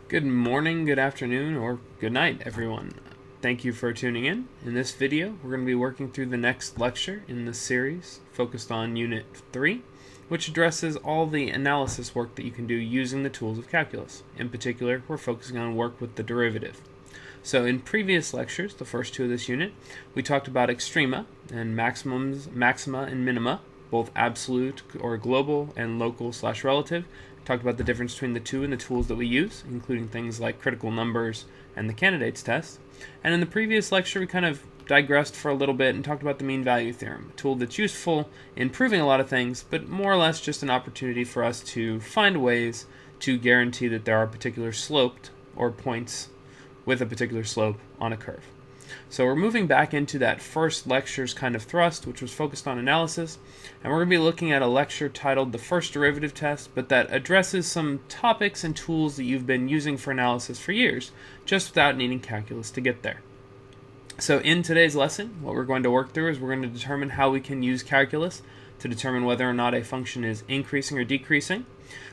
Good morning, good afternoon, or good night, everyone. Thank you for tuning in. In this video, we're going to be working through the next lecture in this series, focused on Unit 3, which addresses all the analysis work that you can do using the tools of calculus. In particular, we're focusing on work with the derivative. So in previous lectures, the first two of this unit, we talked about extrema and maximums, maxima and minima, both absolute or global and local/relative. Talked about the difference between the two and the tools that we use, including things like critical numbers and the candidates test. And in the previous lecture, we kind of digressed for a little bit and talked about the mean value theorem, a tool that's useful in proving a lot of things, but more or less just an opportunity for us to find ways to guarantee that there are particular sloped or points with a particular slope on a curve. So we're moving back into that first lecture's kind of thrust, which was focused on analysis, and we're going to be looking at a lecture titled The First Derivative Test, but that addresses some topics and tools that you've been using for analysis for years, just without needing calculus to get there. So in today's lesson, what we're going to work through is we're going to determine how we can use calculus to determine whether or not a function is increasing or decreasing.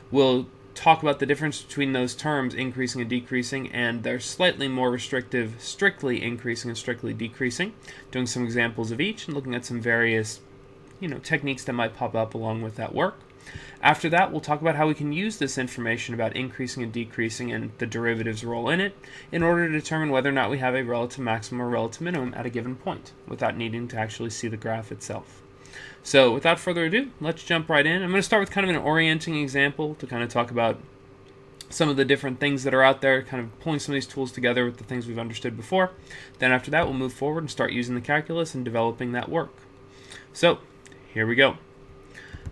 We'll talk about the difference between those terms, increasing and decreasing, and they're slightly more restrictive, strictly increasing and strictly decreasing, doing some examples of each and looking at some various techniques that might pop up along with that work. After that, we'll talk about how we can use this information about increasing and decreasing and the derivative's role in it in order to determine whether or not we have a relative maximum or relative minimum at a given point without needing to actually see the graph itself. So without further ado, let's jump right in. I'm going to start with kind of an orienting example to kind of talk about some of the different things that are out there, kind of pulling some of these tools together with the things we've understood before. Then after that, we'll move forward and start using the calculus and developing that work. So here we go.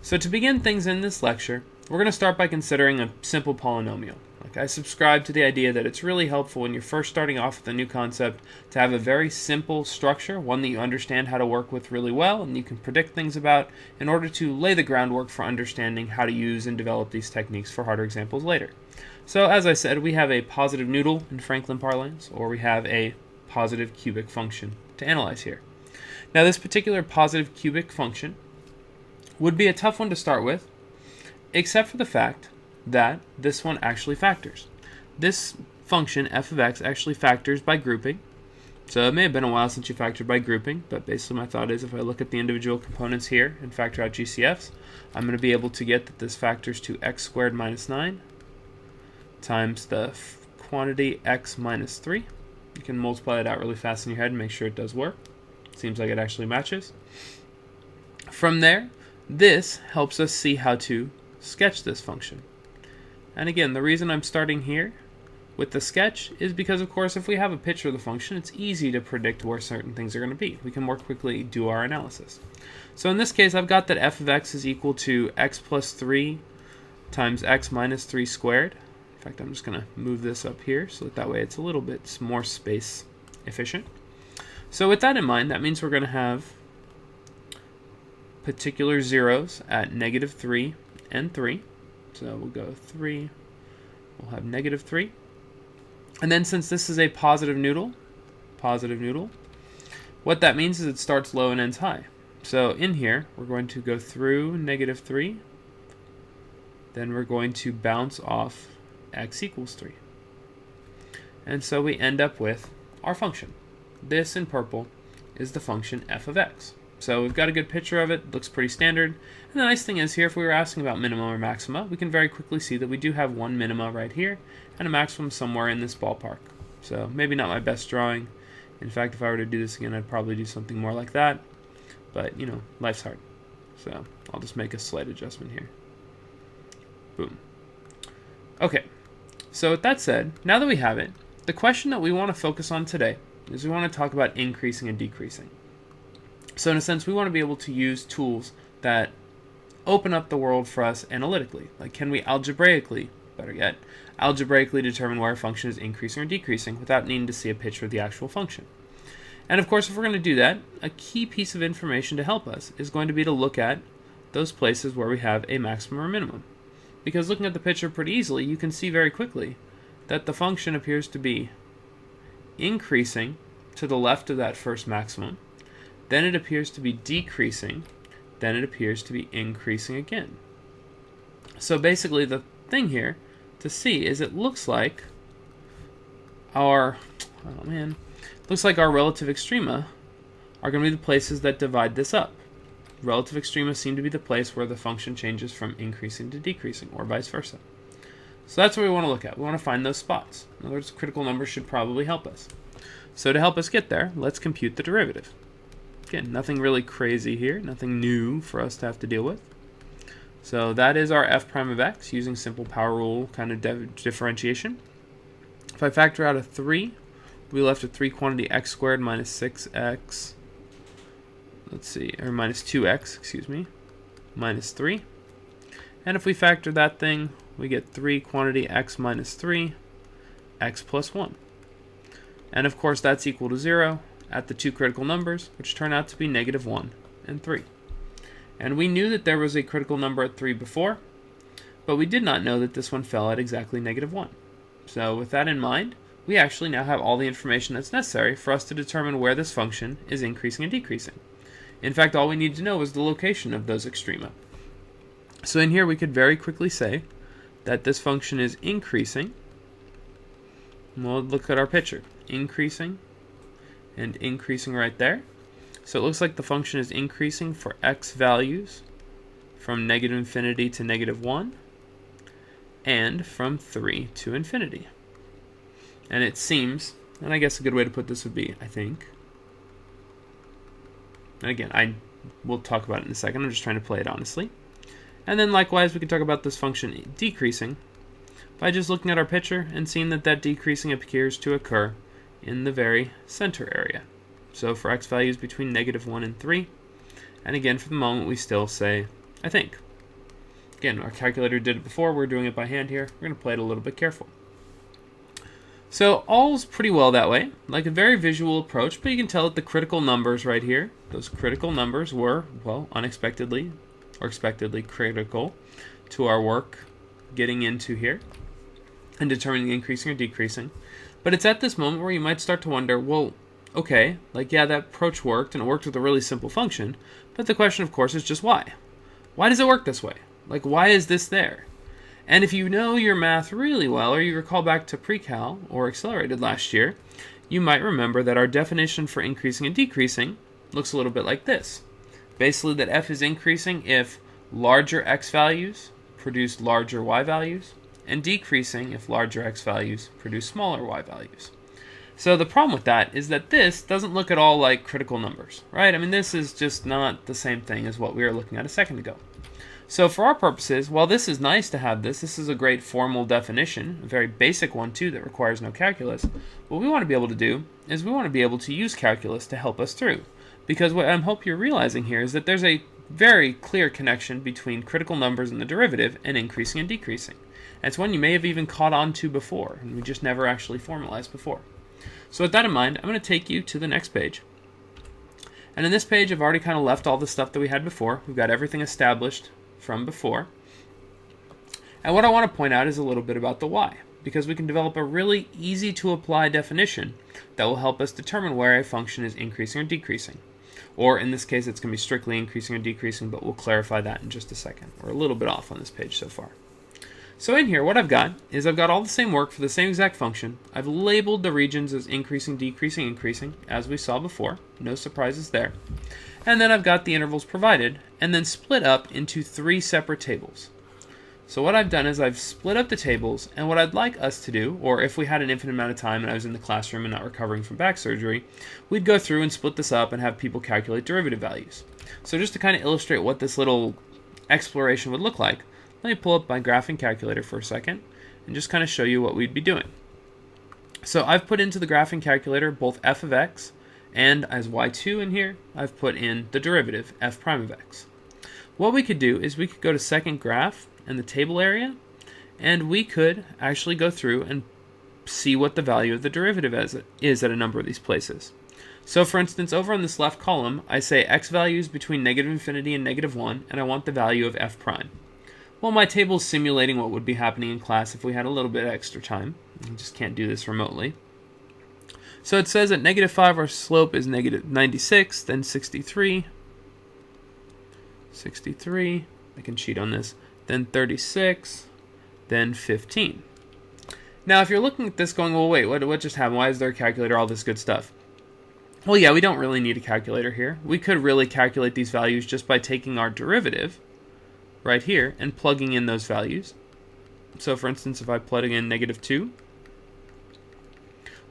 So to begin things in this lecture, we're going to start by considering a simple polynomial. I subscribe to the idea that it's really helpful when you're first starting off with a new concept to have a very simple structure, one that you understand how to work with really well and you can predict things about in order to lay the groundwork for understanding how to use and develop these techniques for harder examples later. So as I said, we have a positive noodle in Franklin parlance, or we have a positive cubic function to analyze here. Now this particular positive cubic function would be a tough one to start with, except for the fact that this one actually factors. This function, f of x, actually factors by grouping. So it may have been a while since you factored by grouping, but basically my thought is if I look at the individual components here and factor out GCFs, I'm going to be able to get that this factors to x squared minus 9 times the quantity x minus 3. You can multiply it out really fast in your head and make sure it does work. Seems like it actually matches. From there, this helps us see how to sketch this function. And again, the reason I'm starting here with the sketch is because, of course, if we have a picture of the function, it's easy to predict where certain things are going to be. We can more quickly do our analysis. So in this case, I've got that f of x is equal to x plus 3 times x minus 3 squared. In fact, I'm just going to move this up here so that way it's a little bit more space efficient. So with that in mind, that means we're going to have particular zeros at negative 3 and 3. So we'll go 3, we'll have negative 3. And then since this is a positive noodle, what that means is it starts low and ends high. So in here, we're going to go through negative 3, then we're going to bounce off x equals 3. And so we end up with our function. This in purple is the function f of x. So we've got a good picture of it, looks pretty standard. And the nice thing is here, if we were asking about minimum or maxima, we can very quickly see that we do have one minima right here and a maximum somewhere in this ballpark. So maybe not my best drawing. In fact, if I were to do this again, I'd probably do something more like that. But, life's hard. So I'll just make a slight adjustment here. Boom. Okay, so with that said, now that we have it, the question that we want to focus on today is we want to talk about increasing and decreasing. So in a sense, we want to be able to use tools that open up the world for us analytically. Like, can we algebraically determine where a function is increasing or decreasing without needing to see a picture of the actual function? And of course, if we're going to do that, a key piece of information to help us is going to be to look at those places where we have a maximum or minimum. Because looking at the picture pretty easily, you can see very quickly that the function appears to be increasing to the left of that first maximum. Then it appears to be decreasing, then it appears to be increasing again. So basically the thing here to see is it looks like our, oh man, looks like our relative extrema are going to be the places that divide this up. Relative extrema seem to be the place where the function changes from increasing to decreasing, or vice versa. So that's what we want to look at. We want to find those spots. In other words, critical numbers should probably help us. So to help us get there, let's compute the derivative. Again, nothing really crazy here, nothing new for us to have to deal with. So that is our f prime of x using simple power rule kind of differentiation. If I factor out a 3, we'll be left with 3 quantity x squared minus 6x, let's see, or minus 2x, excuse me, minus 3. And if we factor that thing, we get 3 quantity x minus 3, x plus 1. And of course that's equal to 0 at the two critical numbers, which turn out to be -1 and 3. And we knew that there was a critical number at 3 before, but we did not know that this one fell at exactly -1. So with that in mind, we actually now have all the information that's necessary for us to determine where this function is increasing and decreasing. In fact, all we need to know is the location of those extrema. So in here we could very quickly say that this function is increasing. We'll look at our picture. Increasing and increasing right there. So it looks like the function is increasing for x values from -infinity to -1 and from 3 to infinity. And it seems, and I guess a good way to put this would be, I think, and again, we'll talk about it in a second, I'm just trying to play it honestly. And then likewise, we can talk about this function decreasing by just looking at our picture and seeing that that decreasing appears to occur in the very center area. So for x values between -1 and 3, and again, for the moment, we still say, I think. Again, our calculator did it before, we're doing it by hand here. We're going to play it a little bit careful. So all's pretty well that way, like a very visual approach, but you can tell that the critical numbers right here, those critical numbers were, well, unexpectedly or expectedly critical to our work getting into here and determining increasing or decreasing. But it's at this moment where you might start to wonder, well, okay, like, yeah, that approach worked, and it worked with a really simple function, but the question, of course, is just why? Why does it work this way? Like, why is this there? And if you know your math really well, or you recall back to pre-cal or accelerated last year, you might remember that our definition for increasing and decreasing looks a little bit like this. Basically, that f is increasing if larger x values produce larger y values, and decreasing if larger x values produce smaller y values. So the problem with that is that this doesn't look at all like critical numbers, right? I mean, this is just not the same thing as what we were looking at a second ago. So for our purposes, while this is nice to have this is a great formal definition, a very basic one too that requires no calculus, what we want to be able to do is we want to be able to use calculus to help us through. Because what I hope you're realizing here is that there's a very clear connection between critical numbers and the derivative and increasing and decreasing. And it's one you may have even caught on to before, and we just never actually formalized before. So with that in mind, I'm going to take you to the next page. And in this page, I've already kind of left all the stuff that we had before. We've got everything established from before. And what I want to point out is a little bit about the y, because we can develop a really easy to apply definition that will help us determine where a function is increasing or decreasing. Or in this case, it's going to be strictly increasing or decreasing, but we'll clarify that in just a second. We're a little bit off on this page so far. So in here, what I've got is I've got all the same work for the same exact function. I've labeled the regions as increasing, decreasing, increasing, as we saw before. No surprises there. And then I've got the intervals provided, and then split up into 3 separate tables. So what I've done is I've split up the tables, and what I'd like us to do, or if we had an infinite amount of time and I was in the classroom and not recovering from back surgery, we'd go through and split this up and have people calculate derivative values. So just to kind of illustrate what this little exploration would look like, let me pull up my graphing calculator for a second and just kind of show you what we'd be doing. So I've put into the graphing calculator both f of x, and as y2 in here, I've put in the derivative, f prime of x. What we could do is we could go to second graph in the table area, and we could actually go through and see what the value of the derivative is at a number of these places. So for instance, over on this left column, I say x values between -infinity and -1, and I want the value of f prime. Well, my table is simulating what would be happening in class if we had a little bit extra time. I just can't do this remotely. So it says at -5 our slope is -96, then 63, I can cheat on this, then 36, then 15. Now, if you're looking at this going, well, wait, what just happened? Why is there a calculator, all this good stuff? Well, yeah, we don't really need a calculator here. We could really calculate these values just by taking our derivative right here and plugging in those values. So, for instance, if I plug in -2,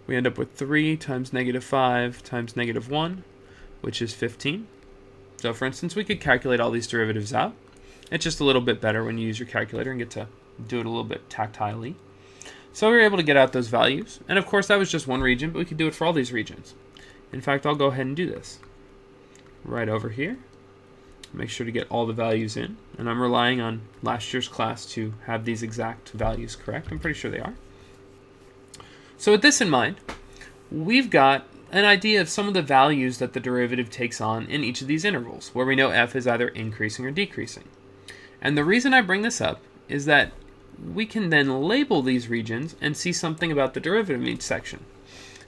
we end up with 3 times -5 times -1, which is 15. So, for instance, we could calculate all these derivatives out. It's just a little bit better when you use your calculator and get to do it a little bit tactilely. So we were able to get out those values. And of course, that was just one region, but we could do it for all these regions. In fact, I'll go ahead and do this. Right over here. Make sure to get all the values in. And I'm relying on last year's class to have these exact values correct. I'm pretty sure they are. So with this in mind, we've got an idea of some of the values that the derivative takes on in each of these intervals, where we know f is either increasing or decreasing. And the reason I bring this up is that we can then label these regions and see something about the derivative in each section.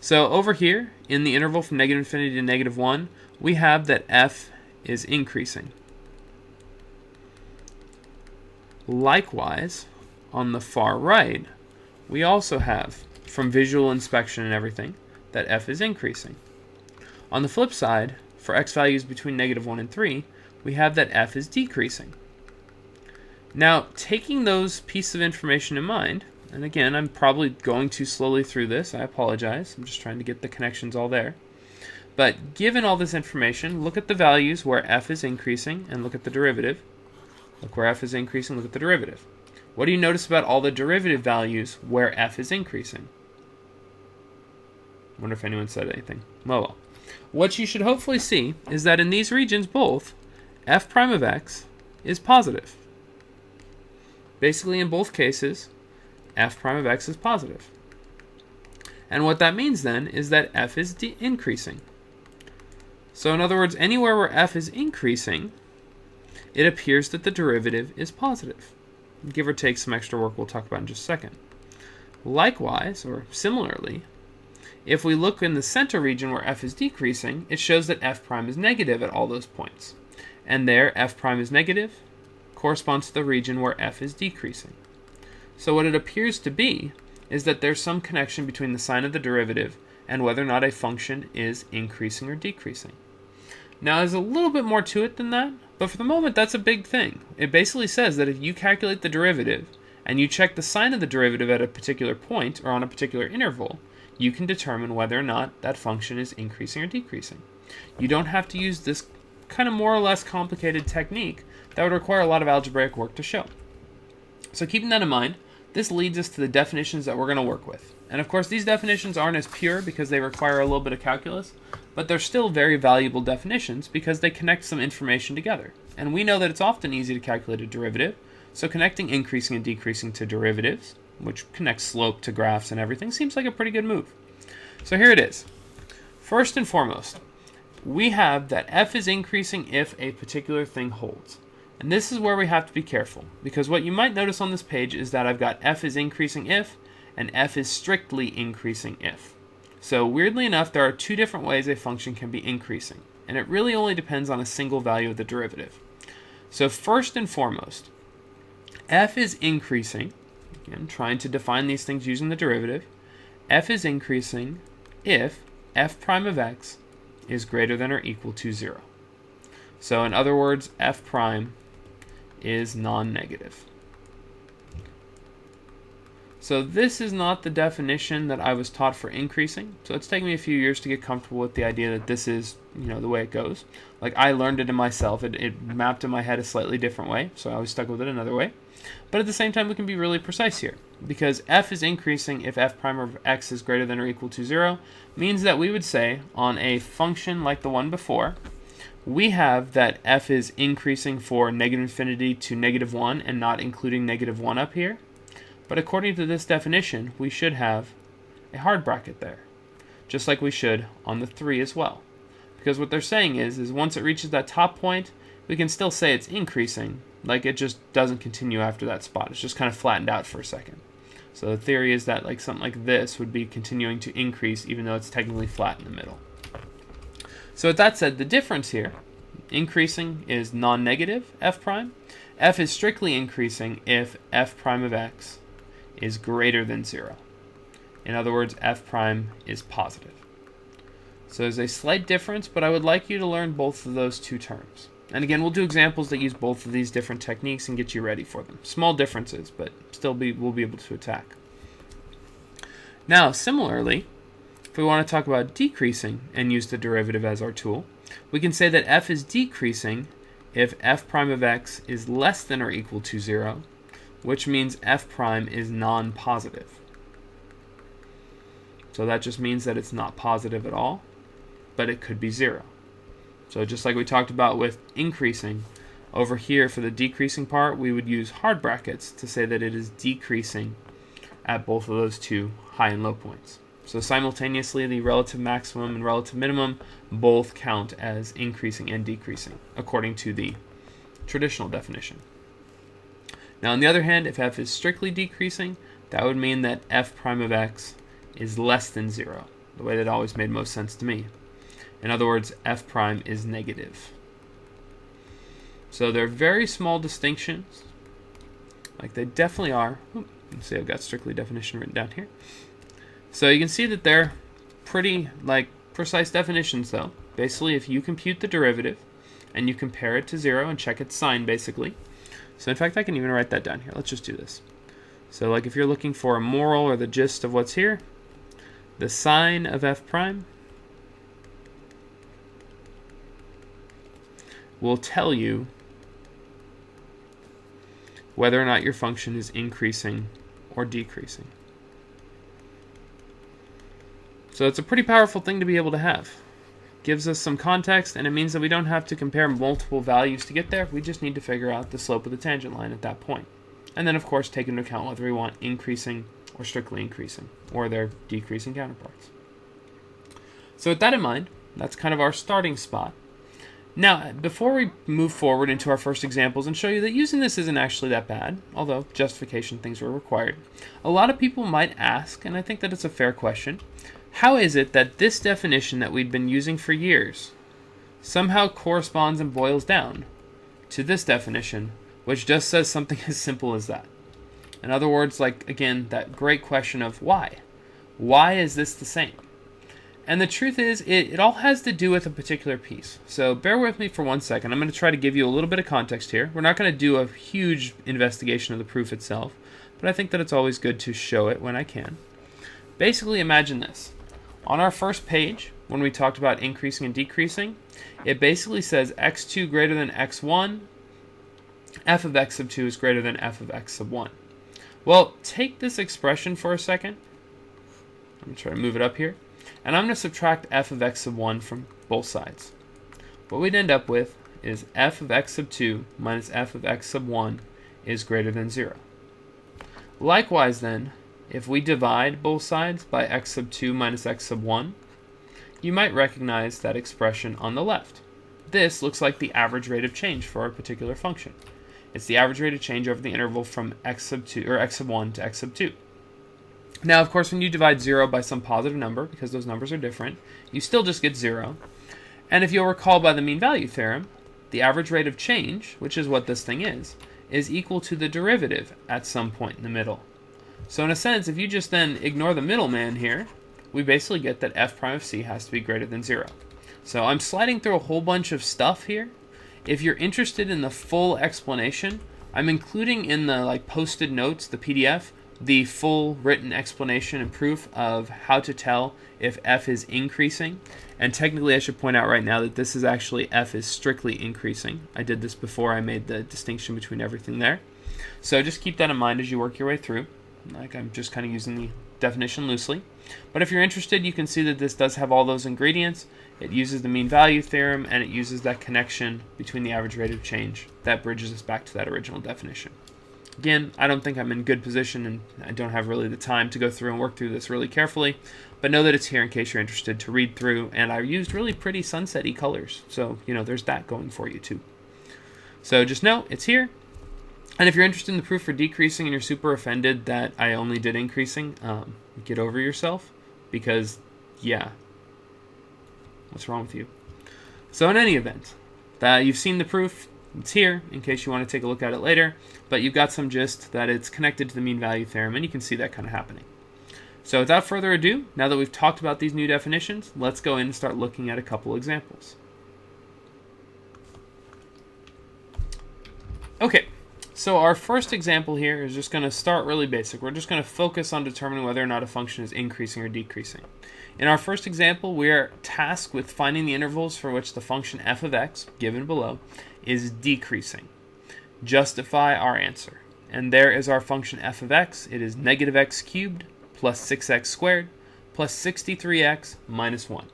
So over here, in the interval from -∞ to -1, we have that f is increasing. Likewise, on the far right, we also have, from visual inspection and everything, that f is increasing. On the flip side, for x values between -1 and 3, we have that f is decreasing. Now, taking those pieces of information in mind, and again, I'm probably going too slowly through this, I apologize, I'm just trying to get the connections all there. But given all this information, look at the values where f is increasing and look at the derivative. Look where f is increasing, look at the derivative. What do you notice about all the derivative values where f is increasing? Wonder if anyone said anything. Well, what you should hopefully see is that in these regions both, f prime of x is positive. Basically, in both cases, f prime of x is positive. And what that means then is that f is increasing. So in other words, anywhere where f is increasing, it appears that the derivative is positive. Give or take some extra work we'll talk about in just a second. Likewise, or similarly, if we look in the center region where f is decreasing, it shows that f prime is negative at all those points. And there, f prime is negative, corresponds to the region where f is decreasing. So what it appears to be is that there's some connection between the sign of the derivative and whether or not a function is increasing or decreasing. Now, there's a little bit more to it than that, but for the moment, that's a big thing. It basically says that if you calculate the derivative and you check the sign of the derivative at a particular point or on a particular interval, you can determine whether or not that function is increasing or decreasing. You don't have to use this kind of more or less complicated technique that would require a lot of algebraic work to show. So keeping that in mind, this leads us to the definitions that we're going to work with. And of course, these definitions aren't as pure because they require a little bit of calculus, but they're still very valuable definitions because they connect some information together. And we know that it's often easy to calculate a derivative, so connecting increasing and decreasing to derivatives, which connects slope to graphs and everything, seems like a pretty good move. So here it is. First and foremost, we have that f is increasing if a particular thing holds. And this is where we have to be careful, because what you might notice on this page is that I've got f is increasing if, and f is strictly increasing if. So weirdly enough, there are two different ways a function can be increasing, and it really only depends on a single value of the derivative. So first and foremost, f is increasing, again, trying to define these things using the derivative, f is increasing if f prime of x is greater than or equal to 0. So in other words, f prime is non-negative. So this is not the definition that I was taught for increasing. So it's taken me a few years to get comfortable with the idea that this is, the way it goes. Like I learned it in myself. It mapped in my head a slightly different way, so I was stuck with it another way. But at the same time, we can be really precise here, because f is increasing if f prime of x is greater than or equal to 0, means that we would say on a function like the one before, we have that f is increasing for -∞ to -1 and not including -1 up here. But according to this definition, we should have a hard bracket there, just like we should on the 3 as well. Because what they're saying is once it reaches that top point, we can still say it's increasing, like it just doesn't continue after that spot. It's just kind of flattened out for a second. So the theory is that like something like this would be continuing to increase even though it's technically flat in the middle. So with that said, the difference here, increasing is non-negative f prime. F is strictly increasing if f prime of x is greater than 0. In other words, f prime is positive. So there's a slight difference, but I would like you to learn both of those two terms. And again, we'll do examples that use both of these different techniques and get you ready for them. Small differences, but still we'll be able to attack. Now, similarly, if we want to talk about decreasing and use the derivative as our tool, we can say that f is decreasing if f prime of x is less than or equal to 0, which means f prime is non-positive. So that just means that it's not positive at all, but it could be 0. So just like we talked about with increasing, over here for the decreasing part, we would use hard brackets to say that it is decreasing at both of those two high and low points. So simultaneously, the relative maximum and relative minimum both count as increasing and decreasing, according to the traditional definition. Now, on the other hand, if f is strictly decreasing, that would mean that f prime of x is less than 0, the way that always made most sense to me. In other words, f prime is negative. So they're very small distinctions, like they definitely are. Let's see, I've got strictly definition written down here. So you can see that they're pretty precise definitions though. Basically, if you compute the derivative and you compare it to 0 and check its sign basically. So in fact, I can even write that down here. Let's just do this. So like if you're looking for a moral or the gist of what's here, the sign of f prime will tell you whether or not your function is increasing or decreasing. So it's a pretty powerful thing to be able to have. Gives us some context, and it means that we don't have to compare multiple values to get there. We just need to figure out the slope of the tangent line at that point. And then, of course, take into account whether we want increasing or strictly increasing, or their decreasing counterparts. So with that in mind, that's kind of our starting spot. Now, before we move forward into our first examples and show you that using this isn't actually that bad, although justification things were required, a lot of people might ask, and I think that it's a fair question, how is it that this definition that we'd been using for years somehow corresponds and boils down to this definition, which just says something as simple as that? In other words, again, that great question of why? Why is this the same? And the truth is, it all has to do with a particular piece. So bear with me for 1 second. I'm going to try to give you a little bit of context here. We're not going to do a huge investigation of the proof itself, but I think that it's always good to show it when I can. Basically, imagine this. On our first page, when we talked about increasing and decreasing, it basically says x2 greater than x1, f of x sub 2 is greater than f of x sub 1. Well, take this expression for a second. I'm going to try to move it up here. And I'm going to subtract f of x sub 1 from both sides. What we'd end up with is f of x sub 2 minus f of x sub 1 is greater than 0. Likewise then, if we divide both sides by x sub 2 minus x sub 1, you might recognize that expression on the left. This looks like the average rate of change for a particular function. It's the average rate of change over the interval from x sub 1 to x sub 2. Now, of course, when you divide 0 by some positive number, because those numbers are different, you still just get 0. And if you'll recall by the mean value theorem, the average rate of change, which is what this thing is equal to the derivative at some point in the middle. So in a sense, if you just then ignore the middleman here, we basically get that f prime of c has to be greater than 0. So I'm sliding through a whole bunch of stuff here. If you're interested in the full explanation, I'm including in the posted notes, the PDF, the full written explanation and proof of how to tell if f is increasing. And technically I should point out right now that this is actually f is strictly increasing. I did this before I made the distinction between everything there. So just keep that in mind as you work your way through. I'm just kind of using the definition loosely. But if you're interested, you can see that this does have all those ingredients. It uses the mean value theorem, and it uses that connection between the average rate of change. That bridges us back to that original definition. Again, I don't think I'm in good position, and I don't have really the time to go through and work through this really carefully, but know that it's here in case you're interested to read through, and I used really pretty sunset-y colors, so, there's that going for you too. So just know, it's here, and if you're interested in the proof for decreasing and you're super offended that I only did increasing, get over yourself, because, yeah, what's wrong with you? So in any event, you've seen the proof. It's here in case you want to take a look at it later, but you've got some gist that it's connected to the mean value theorem, and you can see that kind of happening. So without further ado, now that we've talked about these new definitions, let's go in and start looking at a couple examples. Okay, so our first example here is just going to start really basic. We're just going to focus on determining whether or not a function is increasing or decreasing. In our first example, we are tasked with finding the intervals for which the function f of x, given below, is decreasing. Justify our answer. And there is our function f of x. It is negative x cubed plus 6x squared plus 63x minus 1.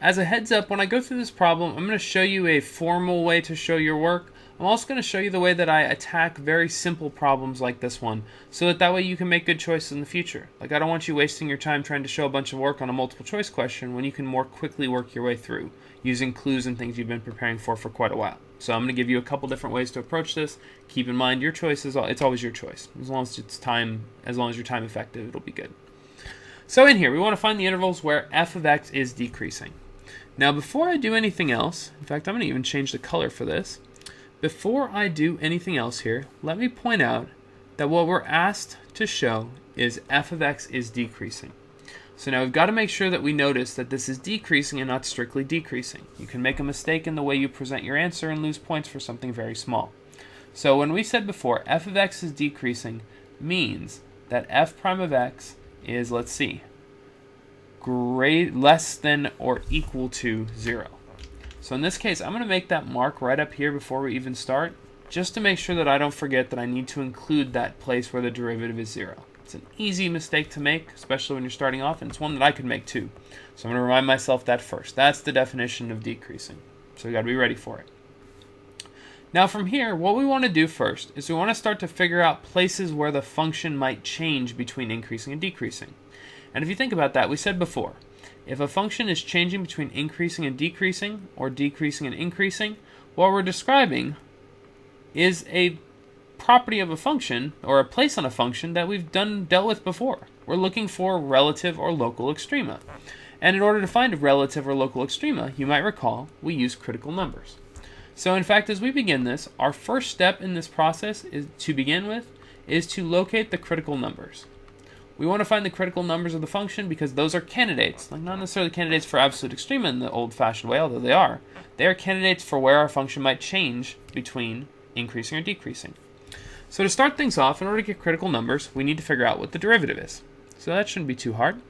As a heads up, when I go through this problem, I'm going to show you a formal way to show your work. I'm also going to show you the way that I attack very simple problems like this one, so that way you can make good choices in the future. Like, I don't want you wasting your time trying to show a bunch of work on a multiple choice question when you can more quickly work your way through using clues and things you've been preparing for quite a while. So I'm going to give you a couple different ways to approach this. Keep in mind, your choice is it's always your choice. As long as you're time effective, it'll be good. So in here, we want to find the intervals where f of x is decreasing. Now, before I do anything else, in fact, I'm going to even change the color for this. Before I do anything else here, let me point out that what we're asked to show is f of x is decreasing. So now we've got to make sure that we notice that this is decreasing and not strictly decreasing. You can make a mistake in the way you present your answer and lose points for something very small. So when we said before f of x is decreasing means that f prime of x is, let's see, less than or equal to 0. So in this case, I'm going to make that mark right up here before we even start, just to make sure that I don't forget that I need to include that place where the derivative is 0. It's an easy mistake to make, especially when you're starting off, and it's one that I could make too. So I'm going to remind myself that first. That's the definition of decreasing. So we got to be ready for it. Now from here, what we want to do first is we want to start to figure out places where the function might change between increasing and decreasing. And if you think about that, we said before, if a function is changing between increasing and decreasing, or decreasing and increasing, what we're describing is a property of a function, or a place on a function that we've dealt with before. We're looking for relative or local extrema. And in order to find a relative or local extrema, you might recall, we use critical numbers. So in fact, as we begin this, our first step in this process is to locate the critical numbers. We want to find the critical numbers of the function because those are candidates, like not necessarily candidates for absolute extrema in the old-fashioned way, although they are. They are candidates for where our function might change between increasing or decreasing. So to start things off, in order to get critical numbers, we need to figure out what the derivative is. So that shouldn't be too hard.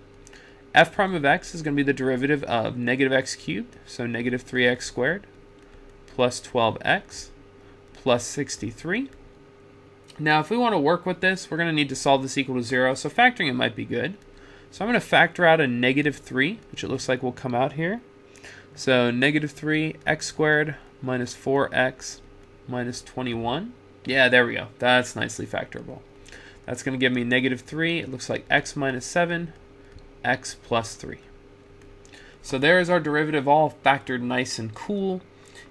F prime of x is going to be the derivative of negative x cubed, so negative 3x squared, plus 12x, plus 63. Now, if we want to work with this, we're going to need to solve this equal to 0, so factoring it might be good. So I'm going to factor out a negative 3, which it looks like will come out here. So negative 3x squared minus 4x minus 21. Yeah, there we go. That's nicely factorable. That's going to give me negative 3. It looks like x minus 7, x plus 3. So there is our derivative all factored nice and cool.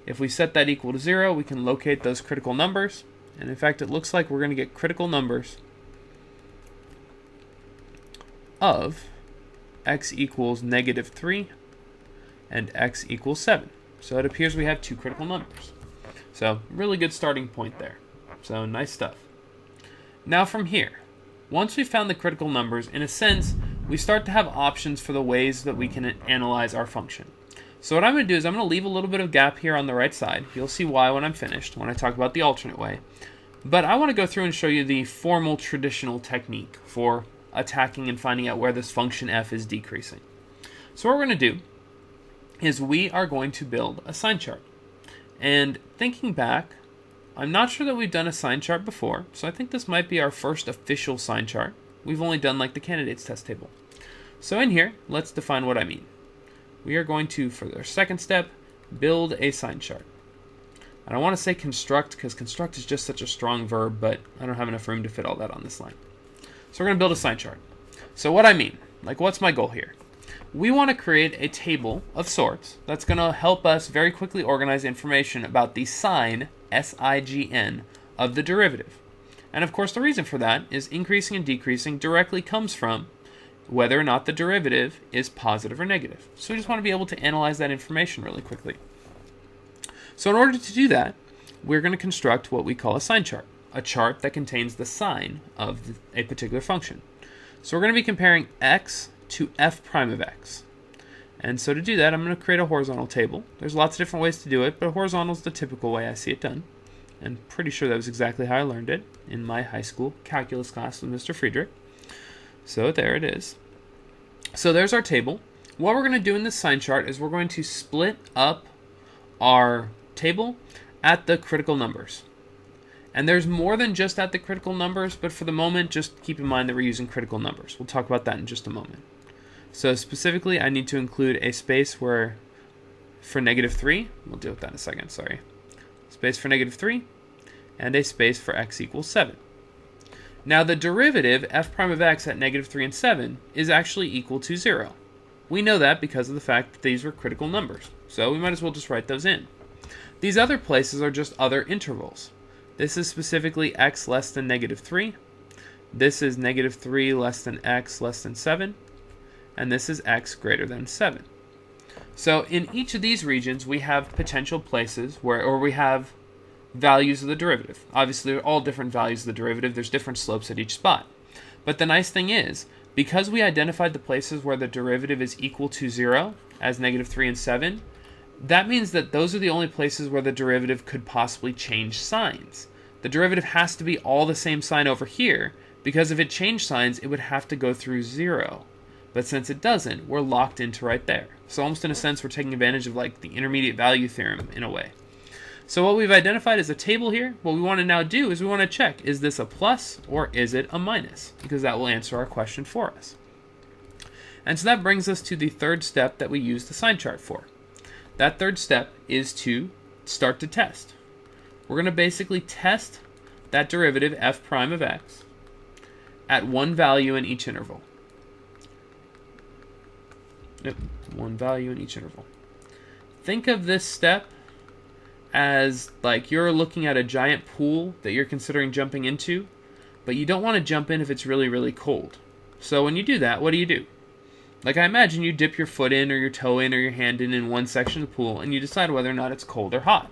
If we set that equal to 0, we can locate those critical numbers. And in fact, it looks like we're going to get critical numbers of x equals negative 3 and x equals 7. So it appears we have two critical numbers. So really good starting point there. So nice stuff. Now from here, once we've found the critical numbers, in a sense, we start to have options for the ways that we can analyze our function. So what I'm going to do is I'm going to leave a little bit of gap here on the right side. You'll see why when I'm finished, when I talk about the alternate way. But I want to go through and show you the formal traditional technique for attacking and finding out where this function f is decreasing. So what we're going to do is we are going to build a sign chart. And thinking back, I'm not sure that we've done a sign chart before, so I think this might be our first official sign chart. We've only done like the candidates test table. So in here, let's define what I mean. We are going to, for our second step, build a sign chart. And I want to say construct because construct is just such a strong verb, but I don't have enough room to fit all that on this line. So we're going to build a sign chart. So what I mean, like what's my goal here? We want to create a table of sorts that's going to help us very quickly organize information about the sign, S-I-G-N, of the derivative. And of course the reason for that is increasing and decreasing directly comes from whether or not the derivative is positive or negative. So we just want to be able to analyze that information really quickly. So in order to do that, we're going to construct what we call a sign chart, a chart that contains the sign of a particular function. So we're going to be comparing x to f prime of x. And so to do that, I'm going to create a horizontal table. There's lots of different ways to do it, but horizontal is the typical way I see it done. And pretty sure that was exactly how I learned it in my high school calculus class with Mr. Friedrich. So there it is. So there's our table. What we're going to do in this sign chart is we're going to split up our table at the critical numbers. And there's more than just at the critical numbers, but for the moment, just keep in mind that we're using critical numbers. We'll talk about that in just a moment. So specifically, I need to include a space where, for -3, we'll deal with that in a second, sorry. Space for -3, and a space for x equals 7. Now the derivative, f prime of x at -3 and 7, is actually equal to 0. We know that because of the fact that these were critical numbers, so we might as well just write those in. These other places are just other intervals. This is specifically x less than -3. This is -3 less than x less than 7. And this is x greater than 7. So in each of these regions, we have potential places where we have values of the derivative. Obviously, they're all different values of the derivative. There's different slopes at each spot. But the nice thing is, because we identified the places where the derivative is equal to 0, as -3 and 7, that means that those are the only places where the derivative could possibly change signs. The derivative has to be all the same sign over here, because if it changed signs, it would have to go through 0. But since it doesn't, we're locked into right there. So almost in a sense, we're taking advantage of like the intermediate value theorem in a way. So what we've identified is a table here. What we want to now do is we want to check, is this a plus or is it a minus? Because that will answer our question for us. And so that brings us to the third step that we use the sign chart for. That third step is to start to test. We're going to basically test that derivative f prime of x at one value in each interval. Yep, one value in each interval. Think of this step as like you're looking at a giant pool that you're considering jumping into, but you don't want to jump in if it's really, really cold. So when you do that, what do? Like I imagine you dip your foot in or your toe in or your hand in one section of the pool and you decide whether or not it's cold or hot.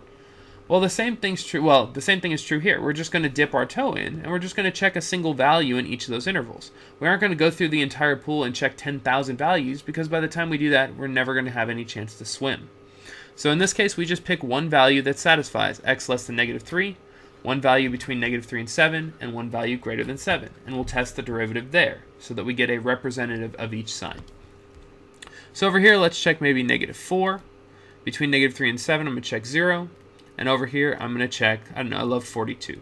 Well, the same thing's true. Well, the same thing is true here. We're just going to dip our toe in, and we're just going to check a single value in each of those intervals. We aren't going to go through the entire pool and check 10,000 values, because by the time we do that, we're never going to have any chance to swim. So in this case, we just pick one value that satisfies x less than -3, one value between -3 and 7, and one value greater than 7. And we'll test the derivative there, so that we get a representative of each sign. So over here, let's check maybe -4. Between -3 and 7, I'm going to check 0. And over here, I'm going to check, I don't know, I love 42.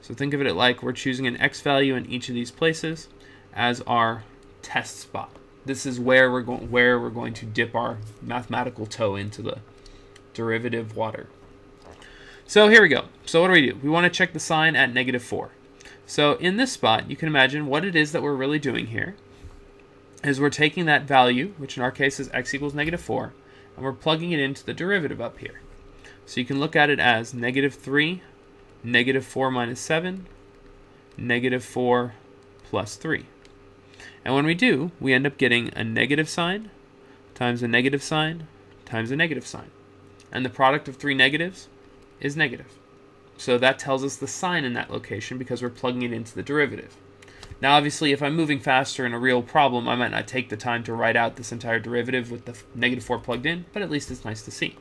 So think of it like we're choosing an x value in each of these places as our test spot. This is where we're going to dip our mathematical toe into the derivative water. So here we go. So what do? We want to check the sign at -4. So in this spot, you can imagine what it is that we're really doing here is we're taking that value, which in our case is x equals -4, and we're plugging it into the derivative up here. So you can look at it as -3, -4 minus 7, -4 plus 3. And when we do, we end up getting a negative sign times a negative sign times a negative sign. And the product of three negatives is negative. So that tells us the sign in that location because we're plugging it into the derivative. Now obviously if I'm moving faster in a real problem, I might not take the time to write out this entire derivative with the -4 plugged in, but at least it's nice to see.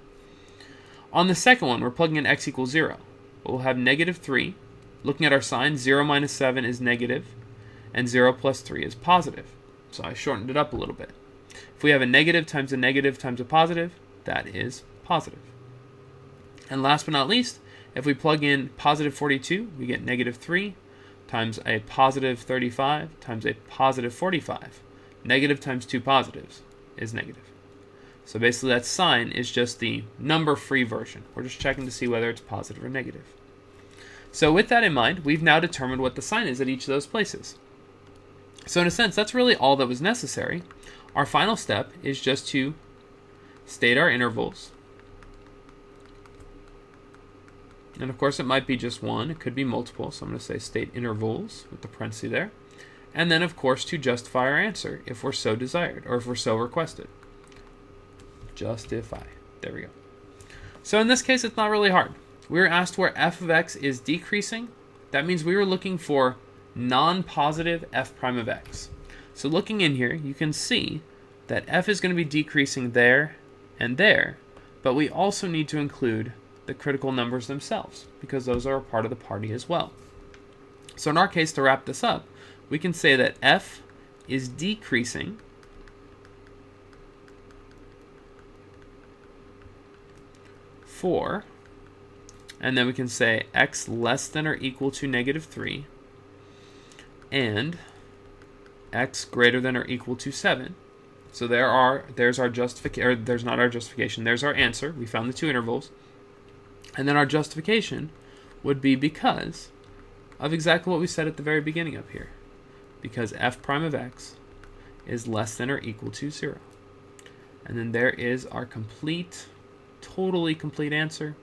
On the second one, we're plugging in x equals 0. We'll have -3. Looking at our sign, 0 minus 7 is negative, and 0 plus 3 is positive. So I shortened it up a little bit. If we have a negative times a positive, that is positive. And last but not least, if we plug in positive 42, we get -3 times a positive 35 times a positive 45. Negative times two positives is negative. So basically that sign is just the number-free version. We're just checking to see whether it's positive or negative. So with that in mind, we've now determined what the sign is at each of those places. So in a sense, that's really all that was necessary. Our final step is just to state our intervals. And of course it might be just one, it could be multiple, so I'm going to say state intervals with the parenthesis there. And then of course to justify our answer if we're so desired, or if we're so requested. Justify. There we go. So in this case, it's not really hard. We were asked where f of x is decreasing. That means we were looking for non-positive f prime of x. So looking in here, you can see that f is going to be decreasing there and there, but we also need to include the critical numbers themselves, because those are a part of the party as well. So in our case, to wrap this up, we can say that f is decreasing for, and then we can say x less than or equal to -3 and x greater than or equal to 7. So there's our justification, or there's not our justification, there's our answer. We found the two intervals. And then our justification would be because of exactly what we said at the very beginning up here. Because f prime of x is less than or equal to 0. And then there is our totally complete answer.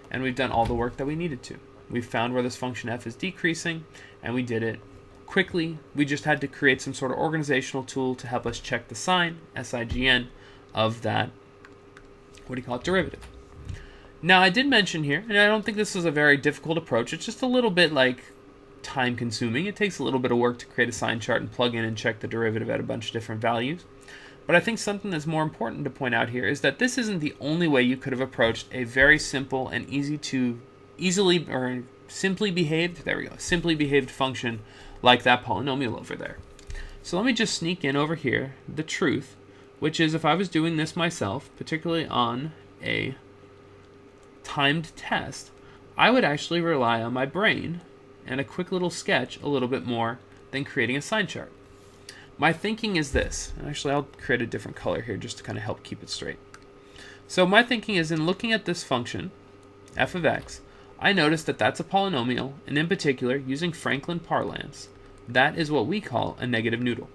And we've done all the work that we needed to. We've found where this function f is decreasing, and we did it quickly. We just had to create some sort of organizational tool to help us check the sign, SIGN, of that, derivative. Now, I did mention here, and I don't think this is a very difficult approach, it's just a little bit time consuming. It takes a little bit of work to create a sign chart and plug in and check the derivative at a bunch of different values. But I think something that's more important to point out here is that this isn't the only way you could have approached a very simple and simply behaved function like that polynomial over there. So let me just sneak in over here the truth, which is if I was doing this myself, particularly on a timed test, I would actually rely on my brain and a quick little sketch a little bit more than creating a sign chart. My thinking is this. Actually, I'll create a different color here just to kind of help keep it straight. So my thinking is, in looking at this function, f of x, I noticed that that's a polynomial, and in particular, using Franklin parlance, that is what we call a negative noodle.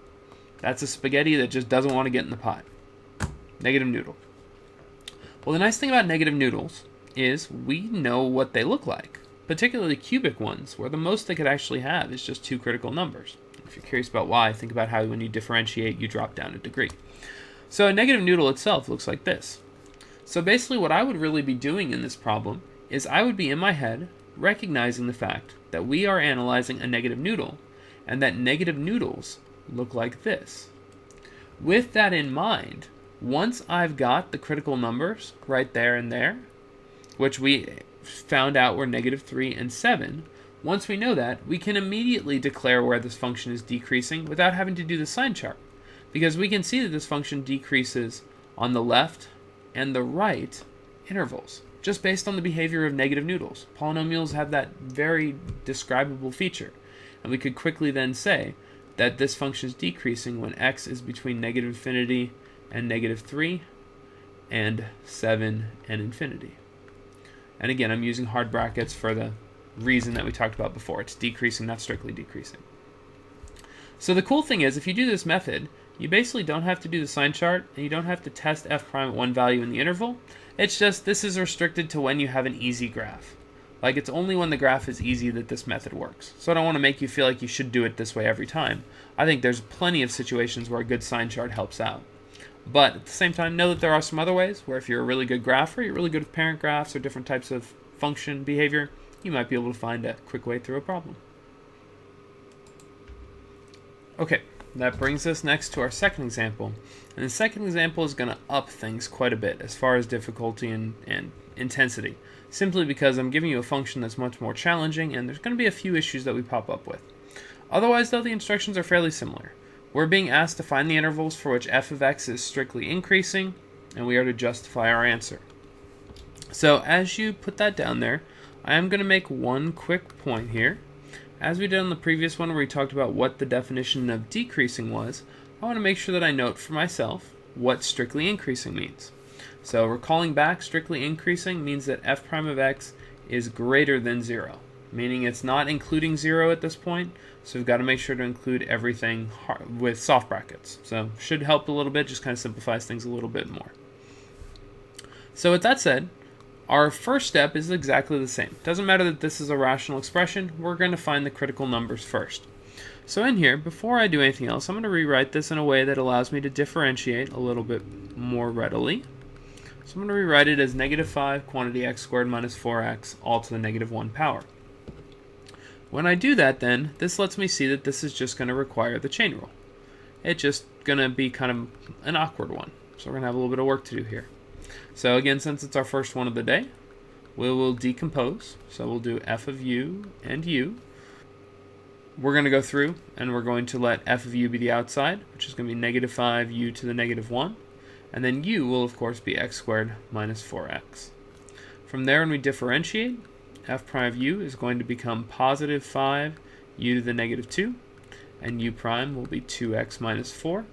That's a spaghetti that just doesn't want to get in the pot. Negative noodle. Well, the nice thing about negative noodles is we know what they look like, particularly cubic ones, where the most they could actually have is just two critical numbers. If you're curious about why, think about how when you differentiate, you drop down a degree. So a negative noodle itself looks like this. So basically what I would really be doing in this problem is I would be in my head recognizing the fact that we are analyzing a negative noodle, and that negative noodles look like this. With that in mind, once I've got the critical numbers right there and there, which we found out were -3 and 7, once we know that, we can immediately declare where this function is decreasing without having to do the sign chart, because we can see that this function decreases on the left and the right intervals, just based on the behavior of negative noodles. Polynomials have that very describable feature, and we could quickly then say that this function is decreasing when x is between -infinity and -3 and 7 and infinity. And again, I'm using hard brackets for the reason that we talked about before. It's decreasing, not strictly decreasing. So the cool thing is, if you do this method, you basically don't have to do the sign chart, and you don't have to test f prime at one value in the interval. It's just this is restricted to when you have an easy graph. Like, it's only when the graph is easy that this method works. So I don't want to make you feel like you should do it this way every time. I think there's plenty of situations where a good sign chart helps out. But at the same time, know that there are some other ways where if you're a really good grapher, you're really good with parent graphs or different types of function behavior, you might be able to find a quick way through a problem. Okay, that brings us next to our second example. And the second example is going to up things quite a bit as far as difficulty and intensity, simply because I'm giving you a function that's much more challenging, and there's going to be a few issues that we pop up with. Otherwise, though, the instructions are fairly similar. We're being asked to find the intervals for which f of x is strictly increasing, and we are to justify our answer. So as you put that down there, I am going to make one quick point here. As we did on the previous one where we talked about what the definition of decreasing was, I want to make sure that I note for myself what strictly increasing means. So recalling back, strictly increasing means that f prime of x is greater than 0, meaning it's not including 0 at this point, so we've got to make sure to include everything with soft brackets. So should help a little bit, just kind of simplifies things a little bit more. So with that said, our first step is exactly the same. Doesn't matter that this is a rational expression, we're going to find the critical numbers first. So in here, before I do anything else, I'm going to rewrite this in a way that allows me to differentiate a little bit more readily. So I'm going to rewrite it as -5 quantity x squared minus 4x all to the -1 power. When I do that then, this lets me see that this is just going to require the chain rule. it's just going to be kind of an awkward one. So we're going to have a little bit of work to do here. So again, since it's our first one of the day, we will decompose. So we'll do f of u and u. We're going to go through and we're going to let f of u be the outside, which is going to be negative 5u to the negative 1. And then u will, of course, be x squared minus 4x. From there, when we differentiate, f prime of u is going to become positive 5u to the negative 2. And u prime will be 2x minus 4.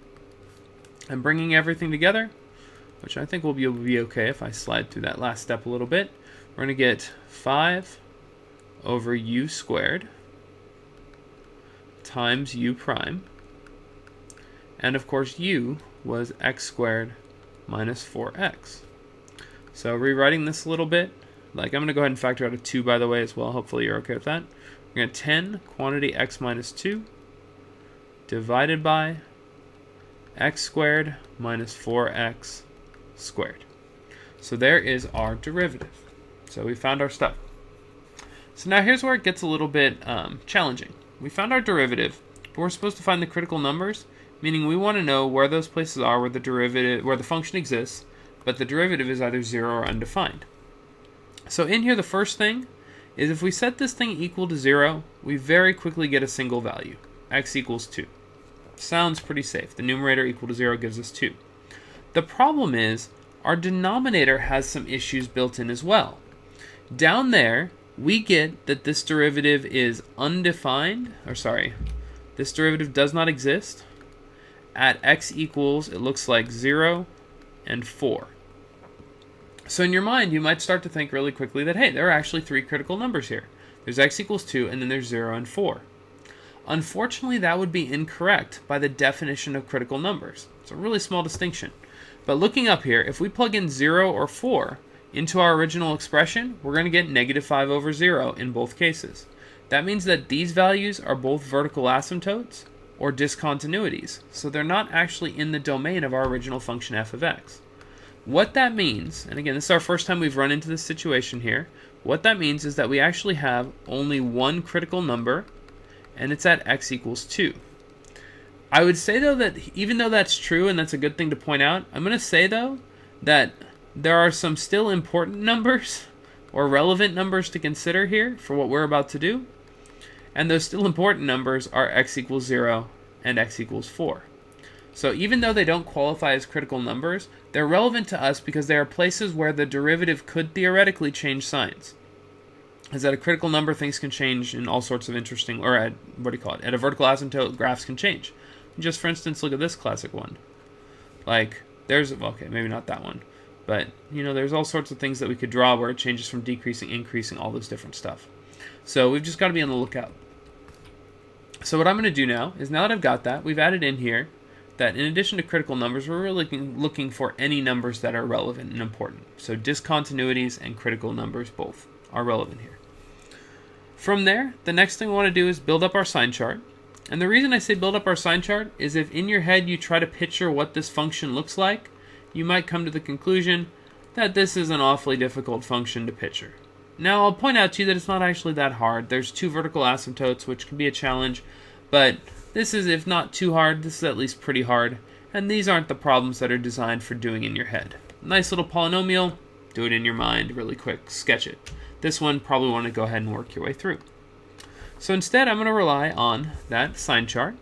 And bringing everything together, which I think will be okay if I slide through that last step a little bit, we're going to get 5 over u squared times u prime. And of course, u was x squared minus 4x. So rewriting this a little bit, like I'm going to go ahead and factor out a 2 by the way as well. Hopefully you're okay with that. We're going to 10 quantity x minus 2 divided by x squared minus 4x squared. So there is our derivative. So we found our stuff. So now here's where it gets a little bit challenging. We found our derivative, but we're supposed to find the critical numbers, meaning we want to know where those places are where the function exists, but the derivative is either 0 or undefined. So in here, the first thing is if we set this thing equal to 0, we very quickly get a single value, x equals 2. Sounds pretty safe. The numerator equal to 0 gives us 2. The problem is our denominator has some issues built in as well. Down there, we get that this derivative is undefined, this derivative does not exist at x equals, it looks like 0 and 4. So in your mind, you might start to think really quickly that, hey, there are actually 3 critical numbers here. There's x equals 2, and then there's 0 and 4. Unfortunately, that would be incorrect by the definition of critical numbers. It's a really small distinction. But looking up here, if we plug in 0 or 4 into our original expression, we're going to get negative 5 over 0 in both cases. That means that these values are both vertical asymptotes or discontinuities, so they're not actually in the domain of our original function f of x. What that means, and again, this is our first time we've run into this situation here, what that means is that we actually have only one critical number, and it's at x equals 2. I would say, though, that even though that's true, and that's a good thing to point out, I'm going to say, though, that there are some still important numbers, or relevant numbers to consider here for what we're about to do, and those still important numbers are x equals 0 and x equals 4. So even though they don't qualify as critical numbers, they're relevant to us because they are places where the derivative could theoretically change signs. As at a critical number, things can change in all sorts of interesting, or at, at a vertical asymptote, graphs can change. Just for instance, look at this classic one. Like, there's, okay, maybe not that one, but, there's all sorts of things that we could draw where it changes from decreasing, increasing, all this different stuff. So we've just got to be on the lookout. So what I'm going to do now is, now that I've got that, we've added in here that in addition to critical numbers, we're really looking for any numbers that are relevant and important. So discontinuities and critical numbers both are relevant here. From there, the next thing we want to do is build up our sign chart. And the reason I say build up our sign chart is if in your head you try to picture what this function looks like, you might come to the conclusion that this is an awfully difficult function to picture. Now, I'll point out to you that it's not actually that hard. There's 2 vertical asymptotes, which can be a challenge, but this is, if not too hard, this is at least pretty hard, and these aren't the problems that are designed for doing in your head. Nice little polynomial, do it in your mind really quick, sketch it. This one, probably want to go ahead and work your way through. So instead, I'm going to rely on that sign chart,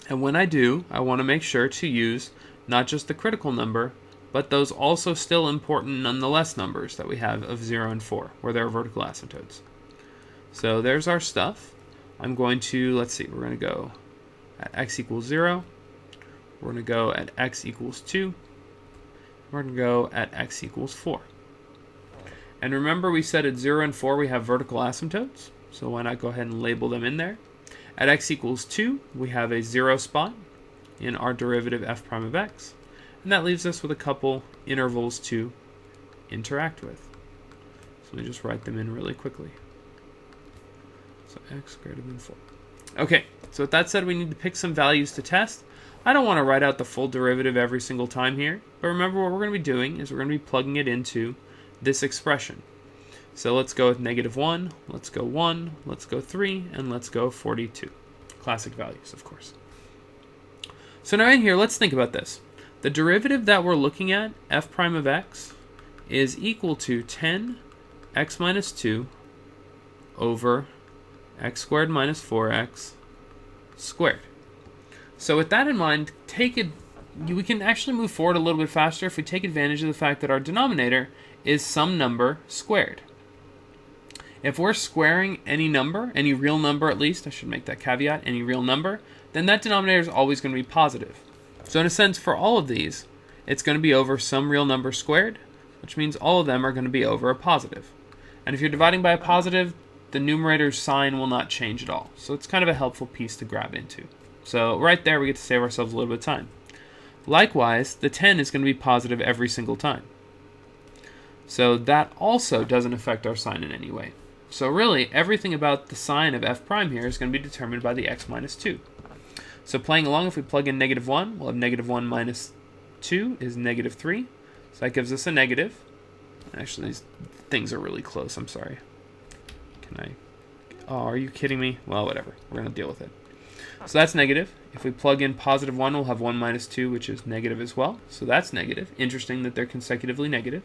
and when I do, I want to make sure to use not just the critical number, but those also still important nonetheless numbers that we have of 0 and 4, where there are vertical asymptotes. So there's our stuff. I'm going to, let's see, we're going to go at x equals 0, we're going to go at x equals 2, we're going to go at x equals 4. And remember we said at 0 and 4 we have vertical asymptotes, so why not go ahead and label them in there. At x equals 2, we have a 0 spot in our derivative f prime of x, and that leaves us with a couple intervals to interact with. So let me just write them in really quickly. So x greater than 4. Okay, so with that said, we need to pick some values to test. I don't want to write out the full derivative every single time here, but remember what we're going to be doing is we're going to be plugging it into this expression. So let's go with -1, let's go 1, let's go 3, and let's go 42. Classic values, of course. So now in here, let's think about this. The derivative that we're looking at, f prime of x, is equal to 10x minus 2 over x squared minus 4x squared. So with that in mind, we can actually move forward a little bit faster if we take advantage of the fact that our denominator is some number squared. If we're squaring any number, any real number at least, I should make that caveat, any real number, then that denominator is always going to be positive. So in a sense, for all of these, it's going to be over some real number squared, which means all of them are going to be over a positive. And if you're dividing by a positive, the numerator's sign will not change at all. So it's kind of a helpful piece to grab into. So right there, we get to save ourselves a little bit of time. Likewise, the 10 is going to be positive every single time. So that also doesn't affect our sign in any way. So really, everything about the sign of f prime here is going to be determined by the x minus 2. So playing along, if we plug in -1, we'll have -1 minus 2 is -3. So that gives us a negative. Actually, these things are really close. I'm sorry. Oh, are you kidding me? Well, whatever. We're going to deal with it. So that's negative. If we plug in +1, we'll have 1 minus 2, which is negative as well. So that's negative. Interesting that they're consecutively negative.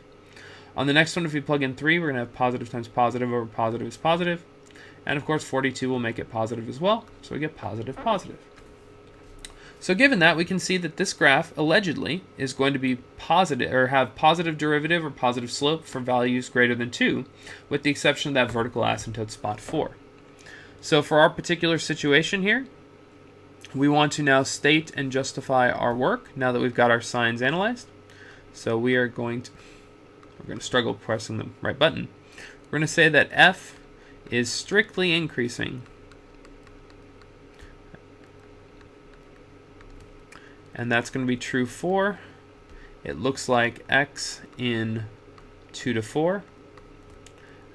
On the next one, if we plug in 3, we're going to have positive times positive over positive is positive. And of course, 42 will make it positive as well. So we get positive, positive. So given that, we can see that this graph allegedly is going to be positive, or have positive derivative or positive slope for values greater than 2, with the exception of that vertical asymptote spot 4. So for our particular situation here, we want to now state and justify our work now that we've got our signs analyzed. So we're going to struggle pressing the right button. We're going to say that f is strictly increasing and that's going to be true for, it looks like x in 2 to 4,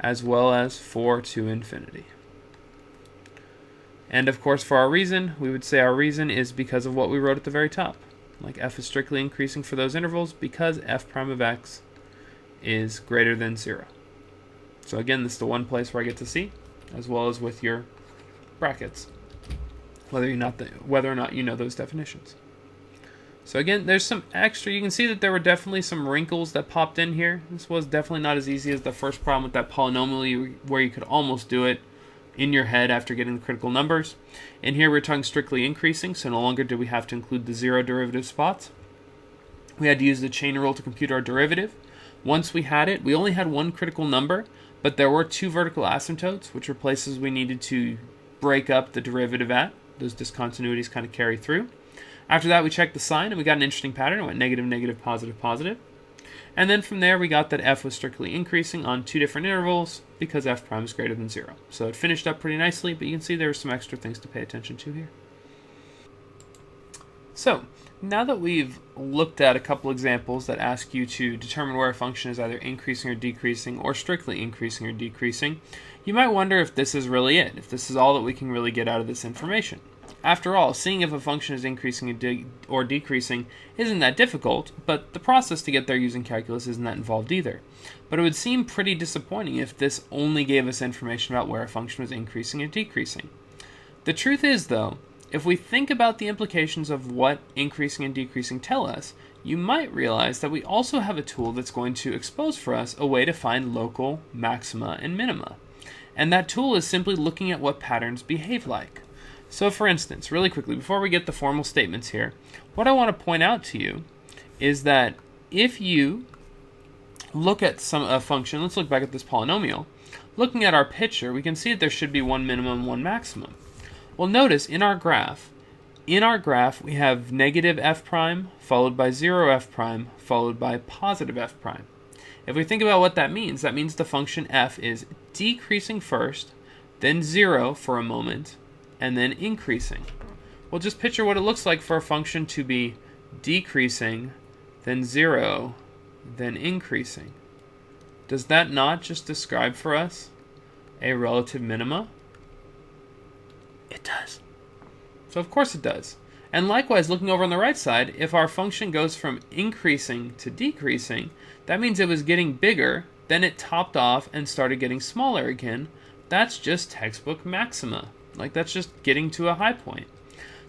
as well as 4 to infinity. And of course, for our reason, we would say our reason is because of what we wrote at the very top. Like f is strictly increasing for those intervals because f prime of x is greater than 0. So again, this is the one place where I get to see, as well as with your brackets, whether or not you know those definitions. So again, there's some extra. You can see that there were definitely some wrinkles that popped in here. This was definitely not as easy as the first problem with that polynomial, where you could almost do it in your head after getting the critical numbers. In here, we're talking strictly increasing, so no longer did we have to include the 0 derivative spots. We had to use the chain rule to compute our derivative. Once we had it, we only had one critical number, but there were 2 vertical asymptotes, which were places we needed to break up the derivative at. Those discontinuities kind of carry through. After that, we checked the sign, and we got an interesting pattern. It went negative, negative, positive, positive. And then from there, we got that f was strictly increasing on 2 different intervals because f prime is greater than 0. So it finished up pretty nicely, but you can see there were some extra things to pay attention to here. So now that we've looked at a couple examples that ask you to determine where a function is either increasing or decreasing, or strictly increasing or decreasing, you might wonder if this is really it, if this is all that we can really get out of this information. After all, seeing if a function is increasing or decreasing isn't that difficult, but the process to get there using calculus isn't that involved either. But it would seem pretty disappointing if this only gave us information about where a function was increasing or decreasing. The truth is, though, if we think about the implications of what increasing and decreasing tell us, you might realize that we also have a tool that's going to expose for us a way to find local maxima and minima. And that tool is simply looking at what patterns behave like. So for instance, really quickly, before we get the formal statements here, what I want to point out to you is that if you look at a function, let's look back at this polynomial, looking at our picture, we can see that there should be one minimum, one maximum. Well, notice in our graph we have negative f prime followed by 0 f prime followed by positive f prime. If we think about what that means the function f is decreasing first, then 0 for a moment, and then increasing. Well, just picture what it looks like for a function to be decreasing, then 0, then increasing. Does that not just describe for us a relative minima? It does. So of course it does. And likewise, looking over on the right side, if our function goes from increasing to decreasing, that means it was getting bigger, then it topped off and started getting smaller again. That's just textbook maxima. Like, that's just getting to a high point.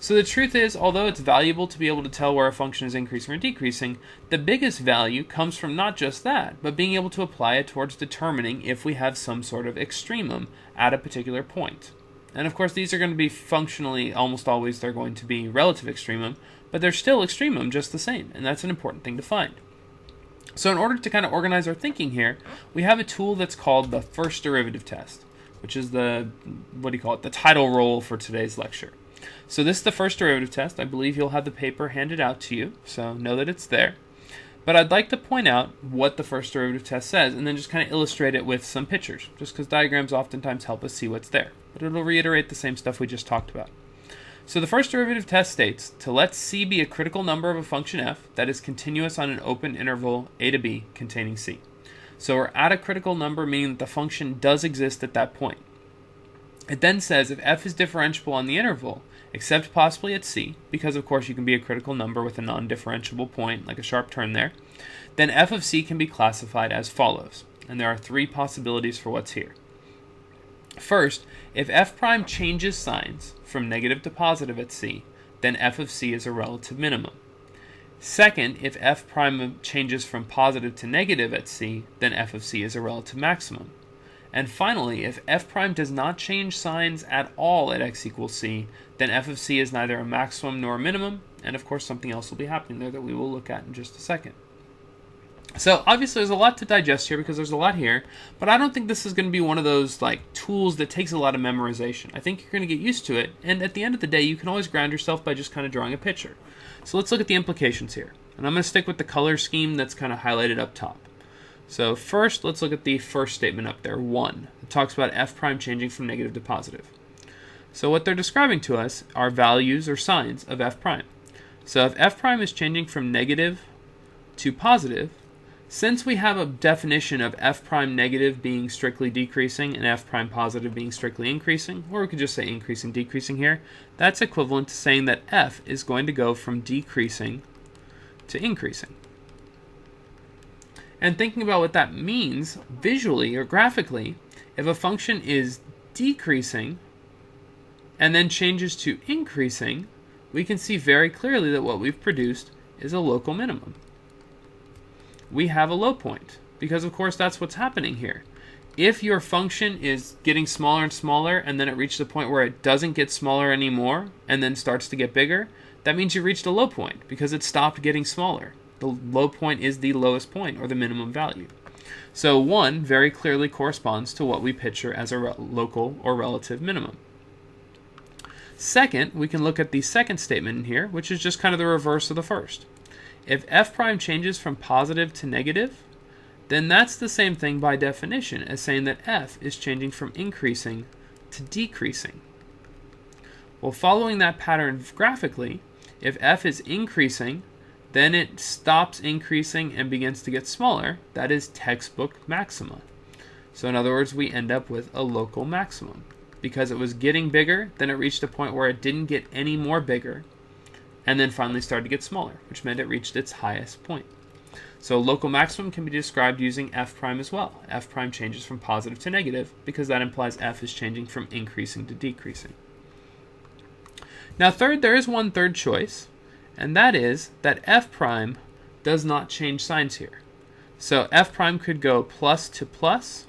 So the truth is, although it's valuable to be able to tell where a function is increasing or decreasing, the biggest value comes from not just that, but being able to apply it towards determining if we have some sort of extremum at a particular point. And of course, these are going to be functionally, almost always they're going to be relative extremum, but they're still extremum just the same, and that's an important thing to find. So in order to kind of organize our thinking here, we have a tool that's called the first derivative test, which is the title role for today's lecture. So this is the first derivative test. I believe you'll have the paper handed out to you, so know that it's there. But I'd like to point out what the first derivative test says, and then just kind of illustrate it with some pictures, just because diagrams oftentimes help us see what's there. But it'll reiterate the same stuff we just talked about. So the first derivative test states, to let c be a critical number of a function f that is continuous on an open interval a to b containing c. So we're at a critical number, meaning that the function does exist at that point. It then says if f is differentiable on the interval, except possibly at c, because of course you can be a critical number with a non-differentiable point, like a sharp turn there, then f of c can be classified as follows. And there are three possibilities for what's here. First, if f prime changes signs from negative to positive at c, then f of c is a relative minimum. Second, if f prime changes from positive to negative at c, then f of c is a relative maximum. And finally, if f prime does not change signs at all at x equals c, then f of c is neither a maximum nor a minimum, and of course something else will be happening there that we will look at in just a second. So obviously there's a lot to digest here because there's a lot here, but I don't think this is going to be one of those like tools that takes a lot of memorization. I think you're going to get used to it, and at the end of the day you can always ground yourself by just kind of drawing a picture. So let's look at the implications here, and I'm going to stick with the color scheme that's kind of highlighted up top. So first, let's look at the first statement up there, 1. It talks about f prime changing from negative to positive. So what they're describing to us are values or signs of f prime. So if f prime is changing from negative to positive, since we have a definition of f prime negative being strictly decreasing and f prime positive being strictly increasing, or we could just say increasing, decreasing here, that's equivalent to saying that f is going to go from decreasing to increasing. And thinking about what that means visually or graphically, if a function is decreasing and then changes to increasing, we can see very clearly that what we've produced is a local minimum. We have a low point, because of course that's what's happening here. If your function is getting smaller and smaller and then it reaches a point where it doesn't get smaller anymore and then starts to get bigger, that means you reached a low point because it stopped getting smaller. The low point is the lowest point, or the minimum value. So 1 very clearly corresponds to what we picture as a local or relative minimum. Second, we can look at the second statement in here, which is just kind of the reverse of the first. If f prime changes from positive to negative, then that's the same thing by definition as saying that f is changing from increasing to decreasing. Well, following that pattern graphically, if f is increasing, then it stops increasing and begins to get smaller. That is textbook maxima. So in other words, we end up with a local maximum. Because it was getting bigger, then it reached a point where it didn't get any more bigger, and then finally started to get smaller, which meant it reached its highest point. So local maximum can be described using f prime as well. F prime changes from positive to negative, because that implies f is changing from increasing to decreasing. Now third, there is one third choice, and that is that f prime does not change signs here. So f prime could go plus to plus,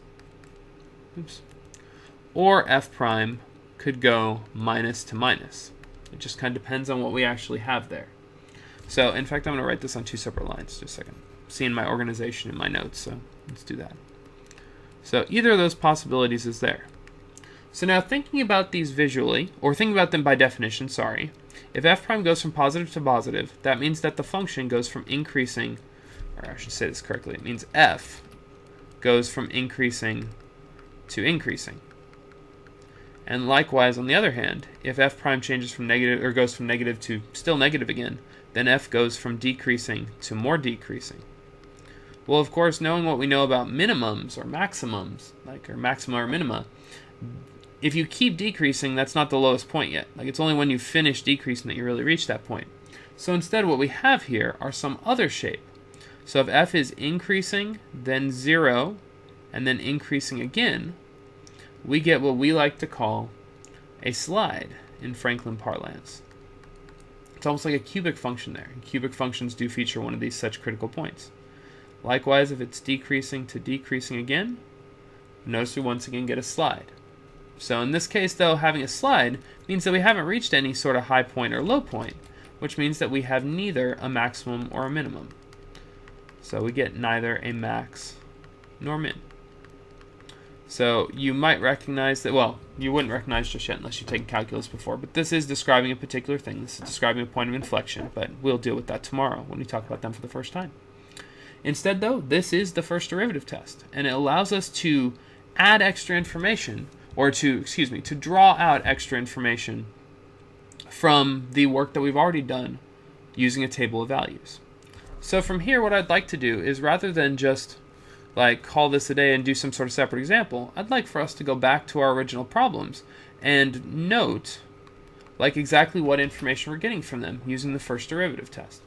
or f prime could go minus to minus. It just kind of depends on what we actually have there. So in fact, I'm going to write this on two separate lines, just a second. I'm seeing my organization in my notes, so let's do that. So either of those possibilities is there. So now thinking about these visually, or thinking about them by definition, sorry, if f prime goes from positive to positive, that means that the function goes from increasing, or I should say this correctly, it means f goes from increasing to increasing. And likewise, on the other hand, if f prime changes from negative, or goes from negative to still negative again, then f goes from decreasing to more decreasing. Well, of course, knowing what we know about minimums or maximums, or maxima or minima, if you keep decreasing, that's not the lowest point yet. Like, it's only when you finish decreasing that you really reach that point. So instead, what we have here are some other shape. So if f is increasing, then 0, and then increasing again, we get what we like to call a slide in Franklin parlance. It's almost like a cubic function there. And cubic functions do feature one of these such critical points. Likewise, if it's decreasing to decreasing again, notice we once again get a slide. So in this case, though, having a slide means that we haven't reached any sort of high point or low point, which means that we have neither a maximum or a minimum. So we get neither a max nor min. So you might recognize that, well, you wouldn't recognize just yet unless you've taken calculus before, but this is describing a particular thing. This is describing a point of inflection, but we'll deal with that tomorrow when we talk about them for the first time. Instead, though, this is the first derivative test, and it allows us to add extra information, or to draw out extra information from the work that we've already done using a table of values. So from here, what I'd like to do is, rather than just like call this a day and do some sort of separate example, I'd like for us to go back to our original problems and note like exactly what information we're getting from them using the first derivative test.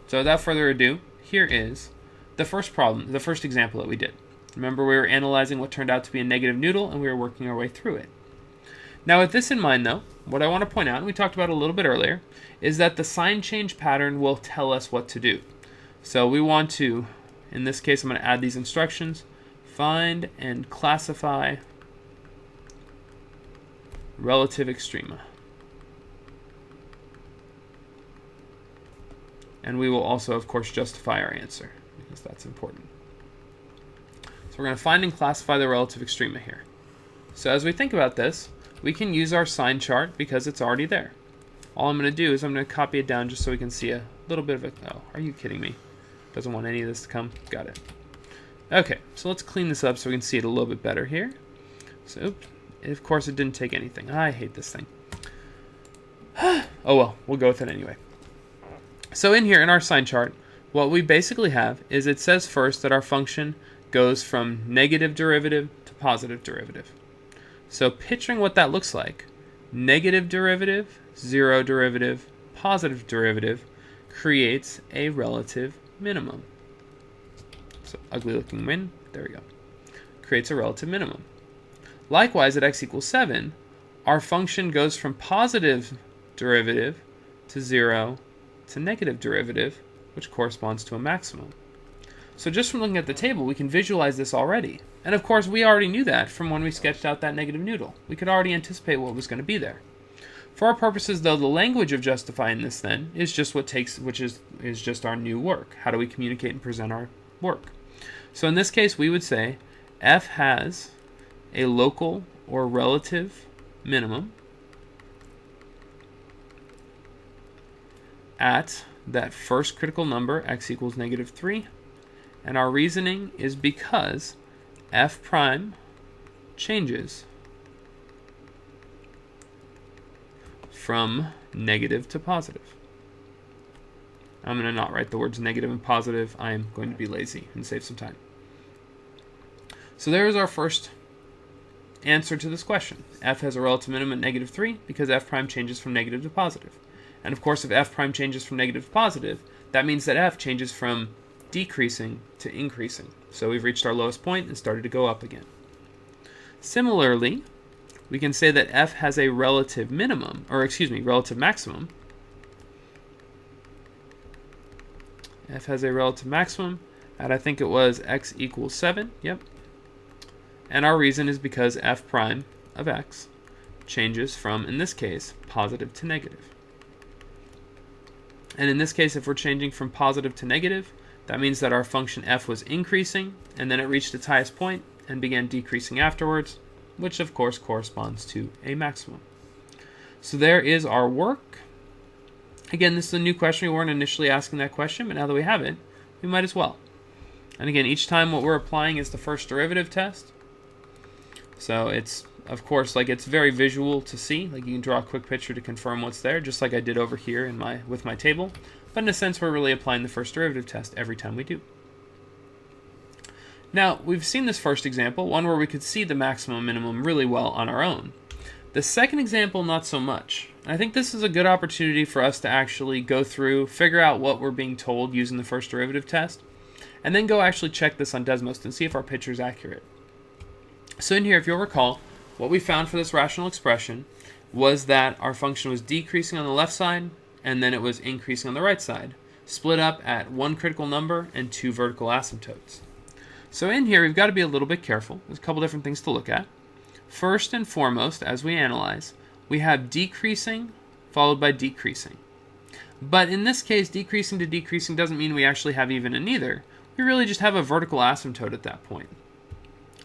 So without further ado, here is the first problem, the first example that we did. Remember, we were analyzing what turned out to be a negative noodle, and we were working our way through it. Now with this in mind, though, what I want to point out, and we talked about it a little bit earlier, is that the sign change pattern will tell us what to do. So we want to, in this case, I'm going to add these instructions: find and classify relative extrema. And we will also, of course, justify our answer, because that's important. So we're going to find and classify the relative extrema here. So as we think about this, we can use our sign chart because it's already there. All I'm going to do is I'm going to copy it down just so we can see a little bit of it. Oh, are you kidding me? Doesn't want any of this to come. Got it. Okay, so let's clean this up so we can see it a little bit better here. So, oops, of course it didn't take anything. I hate this thing. Oh well, we'll go with it anyway. So in here, in our sign chart, what we basically have is it says first that our function goes from negative derivative to positive derivative. So picturing what that looks like, negative derivative, zero derivative, positive derivative creates a relative minimum. So ugly looking min, there we go. Creates a relative minimum. Likewise, at x equals 7, our function goes from positive derivative to 0 to negative derivative, which corresponds to a maximum. So just from looking at the table, we can visualize this already. And of course, we already knew that from when we sketched out that negative noodle. We could already anticipate what was going to be there. For our purposes, though, the language of justifying this then is just which is just our new work. How do we communicate and present our work? So in this case, we would say f has a local or relative minimum at that first critical number, x equals negative 3. And our reasoning is because f prime changes from negative to positive. I'm going to not write the words negative and positive. I am going to be lazy and save some time. So there is our first answer to this question. F has a relative minimum at negative 3 because f prime changes from negative to positive. And of course, if f prime changes from negative to positive, that means that f changes from decreasing to increasing. So we've reached our lowest point and started to go up again. Similarly, we can say that f has a relative minimum, or relative maximum. F has a relative maximum at, I think it was x equals 7. Yep. And our reason is because f prime of x changes from, in this case, positive to negative. And in this case, if we're changing from positive to negative, that means that our function f was increasing, and then it reached its highest point and began decreasing afterwards, which of course corresponds to a maximum. So there is our work. Again, this is a new question. We weren't initially asking that question, but now that we have it, we might as well. And again, each time what we're applying is the first derivative test. So it's, of course, like it's very visual to see. Like you can draw a quick picture to confirm what's there, just like I did over here in with my table. But in a sense, we're really applying the first derivative test every time we do. Now, we've seen this first example, one where we could see the maximum and minimum really well on our own. The second example, not so much. I think this is a good opportunity for us to actually go through, figure out what we're being told using the first derivative test, and then go actually check this on Desmos and see if our picture is accurate. So in here, if you'll recall, what we found for this rational expression was that our function was decreasing on the left side and then it was increasing on the right side, split up at one critical number and two vertical asymptotes. So in here, we've got to be a little bit careful. There's a couple different things to look at. First and foremost, as we analyze, we have decreasing followed by decreasing. But in this case, decreasing to decreasing doesn't mean we actually have even and neither. We really just have a vertical asymptote at that point.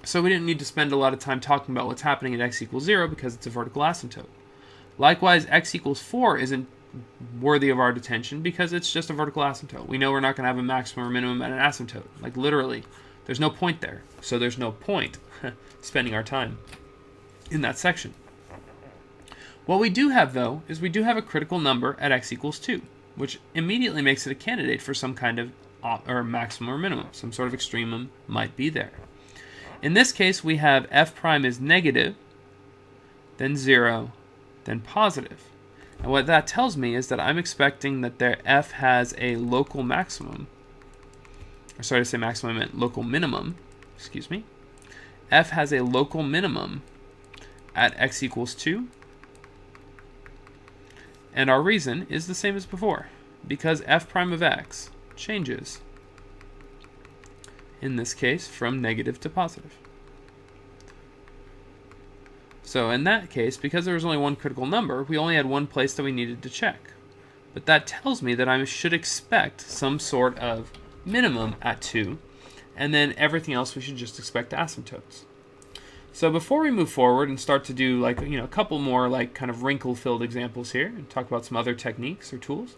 So we didn't need to spend a lot of time talking about what's happening at x equals 0 because it's a vertical asymptote. Likewise, x equals 4 isn't worthy of our attention because it's just a vertical asymptote. We know we're not going to have a maximum or minimum at an asymptote. Like literally, there's no point there. So there's no point spending our time in that section. What we do have, though, is we do have a critical number at x equals 2, which immediately makes it a candidate for some kind of or maximum or minimum. Some sort of extremum might be there. In this case, we have f prime is negative, then 0, then positive. And what that tells me is that I'm expecting that their f has a local maximum. Or sorry to say maximum, I meant local minimum. Excuse me. F has a local minimum at x equals 2. And our reason is the same as before, because f prime of x changes, in this case, from negative to positive. So in that case, because there was only one critical number, we only had one place that we needed to check. But that tells me that I should expect some sort of minimum at 2, and then everything else we should just expect asymptotes. So before we move forward and start to do a couple more kind of wrinkle-filled examples here and talk about some other techniques or tools,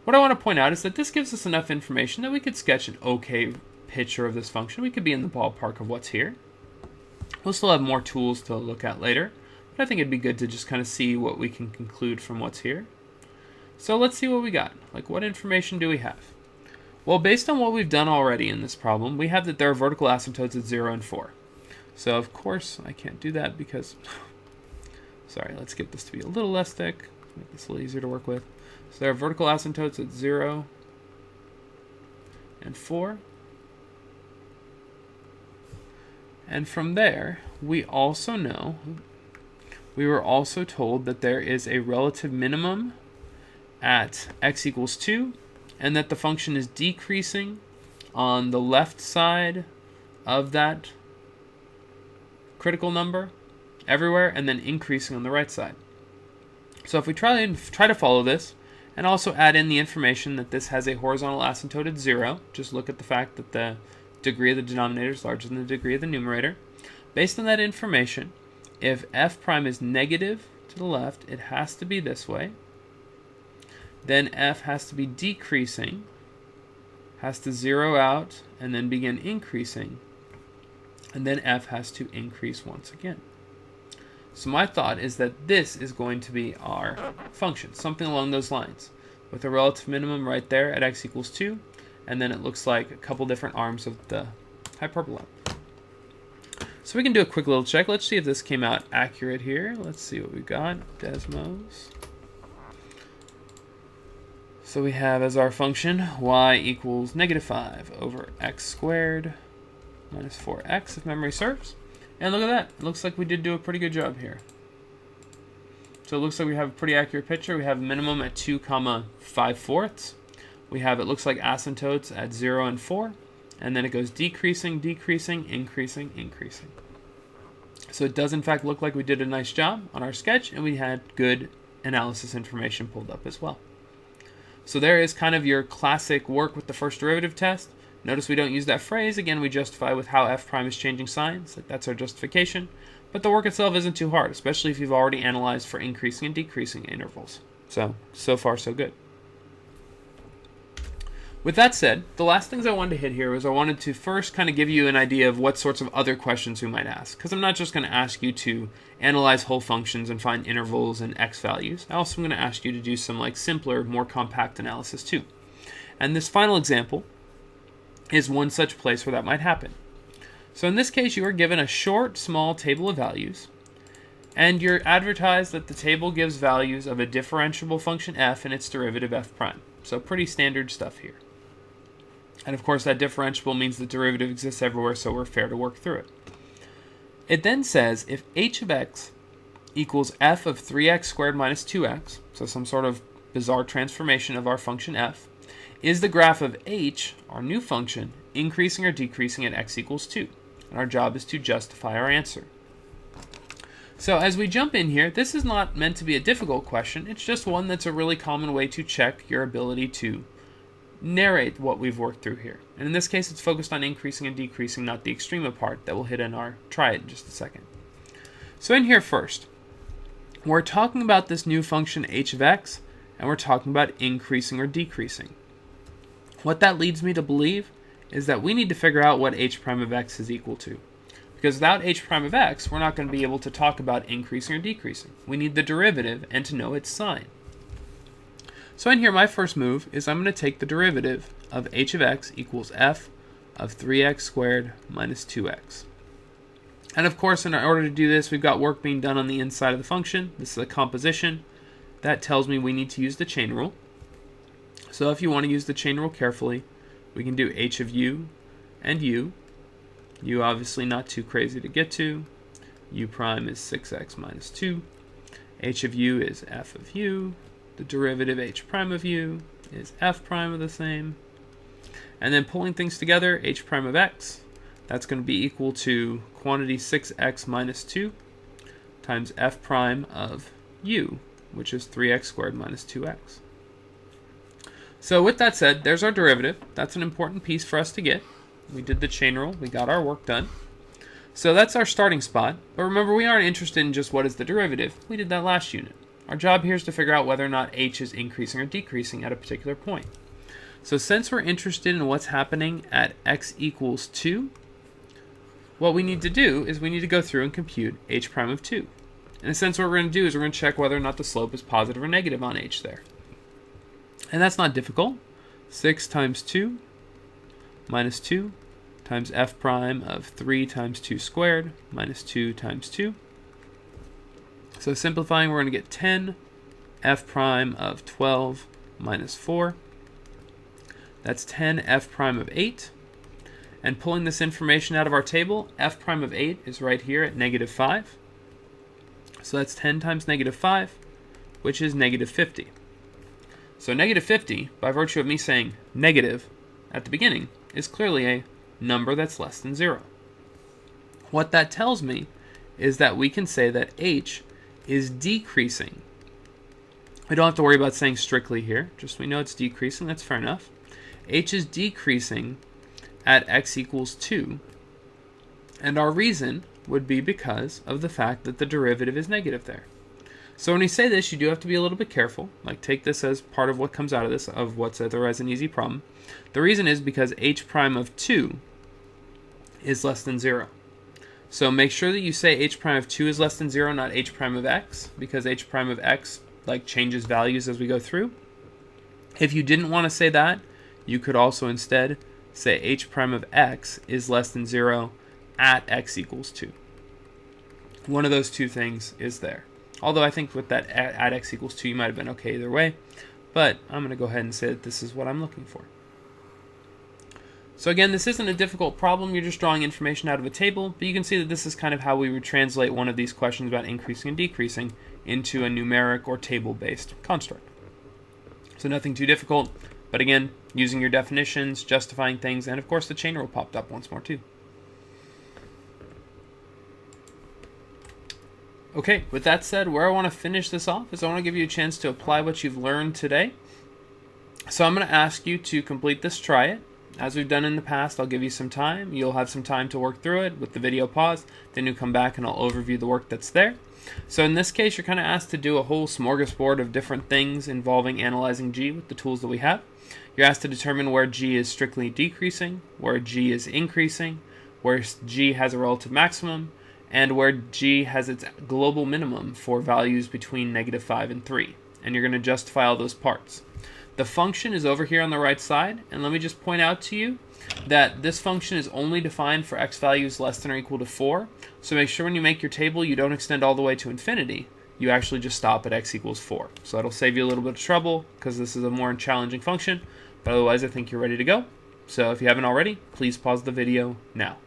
what I want to point out is that this gives us enough information that we could sketch an okay picture of this function. We could be in the ballpark of what's here. We'll still have more tools to look at later, but I think it'd be good to just kind of see what we can conclude from what's here. So let's see what we got. What information do we have? Well, based on what we've done already in this problem, we have that there are vertical asymptotes at 0 and 4. So of course I can't do that because, sorry, let's get this to be a little less thick, make this a little easier to work with. So there are vertical asymptotes at 0 and 4. And from there, we also know, we were also told that there is a relative minimum at x equals 2, and that the function is decreasing on the left side of that critical number everywhere, and then increasing on the right side. So if we try to follow this, and also add in the information that this has a horizontal asymptote at 0, just look at the fact that the degree of the denominator is larger than the degree of the numerator. Based on that information, if f prime is negative to the left, it has to be this way. Then f has to be decreasing, has to zero out, and then begin increasing. And then f has to increase once again. So my thought is that this is going to be our function, something along those lines, with a relative minimum right there at x equals 2, and then it looks like a couple different arms of the hyperbola. So we can do a quick little check. Let's see if this came out accurate here. Let's see what we got. Desmos. So we have as our function y equals negative 5 over x squared minus 4x if memory serves. And look at that. It looks like we did do a pretty good job here. So it looks like we have a pretty accurate picture. We have minimum at 2, 5/4. We have, it looks like, asymptotes at 0 and 4. And then it goes decreasing, decreasing, increasing, increasing. So it does in fact look like we did a nice job on our sketch, and we had good analysis information pulled up as well. So there is kind of your classic work with the first derivative test. Notice we don't use that phrase. Again, we justify with how f prime is changing signs. That's our justification. But the work itself isn't too hard, especially if you've already analyzed for increasing and decreasing intervals. So far so good. With that said, the last things I wanted to hit here was I wanted to first kind of give you an idea of what sorts of other questions we might ask. Because I'm not just going to ask you to analyze whole functions and find intervals and x values. I also am going to ask you to do some simpler, more compact analysis too. And this final example is one such place where that might happen. So in this case, you are given a short, small table of values, and you're advertised that the table gives values of a differentiable function f and its derivative f prime. So pretty standard stuff here. And of course, that differentiable means the derivative exists everywhere, so we're fair to work through it. It then says if h of x equals f of 3x squared minus 2x, so some sort of bizarre transformation of our function f, is the graph of h, our new function, increasing or decreasing at x equals 2? And our job is to justify our answer. So as we jump in here, this is not meant to be a difficult question. It's just one that's a really common way to check your ability to narrate what we've worked through here. And in this case, it's focused on increasing and decreasing, not the Extrema part that we'll hit in our try it in just a second. So in here first, we're talking about this new function h of x, and we're talking about increasing or decreasing. What that leads me to believe is that we need to figure out what h prime of x is equal to. Because without h prime of x, we're not going to be able to talk about increasing or decreasing. We need the derivative and to know its sign. So in here, my first move is I'm going to take the derivative of h of x equals f of 3x squared minus 2x. And of course, in order to do this, we've got work being done on the inside of the function. This is a composition. That tells me we need to use the chain rule. So if you want to use the chain rule carefully, we can do h of u and u. U obviously not too crazy to get to. U prime is 6x minus 2. H of u is f of u. The derivative h prime of u is f prime of the same. And then pulling things together, h prime of x, that's going to be equal to quantity 6x minus 2 times f prime of u, which is 3x squared minus 2x. So with that said, there's our derivative. That's an important piece for us to get. We did the chain rule. We got our work done. So that's our starting spot. But remember, we aren't interested in just what is the derivative. We did that last unit. Our job here is to figure out whether or not h is increasing or decreasing at a particular point. So since we're interested in what's happening at x equals 2, what we need to do is we need to go through and compute h prime of 2. In a sense, what we're going to do is we're going to check whether or not the slope is positive or negative on h there. And that's not difficult. 6 times 2 minus 2 times f prime of 3 times 2 squared minus 2 times 2. So simplifying, we're going to get 10 f prime of 12 minus 4. That's 10 f prime of 8. And pulling this information out of our table, f prime of 8 is right here at negative 5. So that's 10 times negative 5, which is negative 50. So negative 50, by virtue of me saying negative at the beginning, is clearly a number that's less than 0. What that tells me is that we can say that h is decreasing. We don't have to worry about saying strictly here, just we know it's decreasing, that's fair enough. H is decreasing at x equals 2, and our reason would be because of the fact that the derivative is negative there. So when we say this, you do have to be a little bit careful, like take this as part of what comes out of this, of what's otherwise an easy problem. The reason is because h prime of 2 is less than 0. So make sure that you say h prime of 2 is less than 0, not h prime of x, because h prime of x changes values as we go through. If you didn't want to say that, you could also instead say h prime of x is less than 0 at x equals 2. One of those two things is there. Although I think with that at x equals 2, you might have been okay either way. But I'm going to go ahead and say that this is what I'm looking for. So again, this isn't a difficult problem. You're just drawing information out of a table. But you can see that this is kind of how we would translate one of these questions about increasing and decreasing into a numeric or table-based construct. So nothing too difficult. But again, using your definitions, justifying things, and of course the chain rule popped up once more too. Okay, with that said, where I want to finish this off is I want to give you a chance to apply what you've learned today. So I'm going to ask you to complete this try it. As we've done in the past, I'll give you some time. You'll have some time to work through it with the video paused. Then you'll come back and I'll overview the work that's there. So in this case, you're kind of asked to do a whole smorgasbord of different things involving analyzing G with the tools that we have. You're asked to determine where G is strictly decreasing, where G is increasing, where G has a relative maximum, and where G has its global minimum for values between -5 and 3. And you're going to justify all those parts. The function is over here on the right side, and let me just point out to you that this function is only defined for x values less than or equal to 4. So make sure when you make your table, you don't extend all the way to infinity. You actually just stop at x equals 4. So that'll save you a little bit of trouble because this is a more challenging function. But otherwise, I think you're ready to go. So if you haven't already, please pause the video now.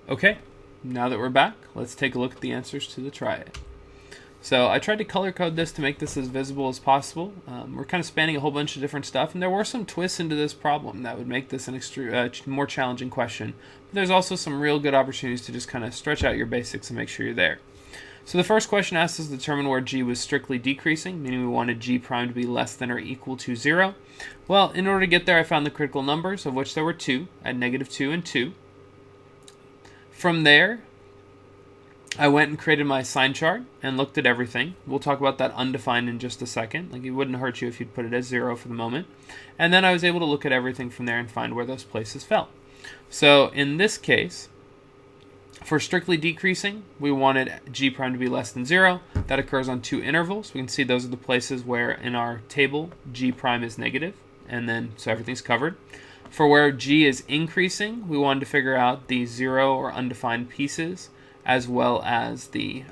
Okay, now that we're back, let's take a look at the answers to the try it. So I tried to color code this to make this as visible as possible. We're kind of spanning a whole bunch of different stuff, and there were some twists into this problem that would make this an more challenging question. But there's also some real good opportunities to just kind of stretch out your basics and make sure you're there. So the first question asks us to determine where g was strictly decreasing, meaning we wanted g prime to be less than or equal to 0. Well, in order to get there, I found the critical numbers, of which there were 2, at -2 and 2. From there, I went and created my sign chart and looked at everything. We'll talk about that undefined in just a second. Like, it wouldn't hurt you if you'd put it as 0 for the moment. And then I was able to look at everything from there and find where those places fell. So in this case, for strictly decreasing, we wanted g prime to be less than 0. That occurs on 2 intervals. We can see those are the places where in our table g prime is negative, and then so everything's covered. For where g is increasing, we wanted to figure out the 0 or undefined pieces, as well as the,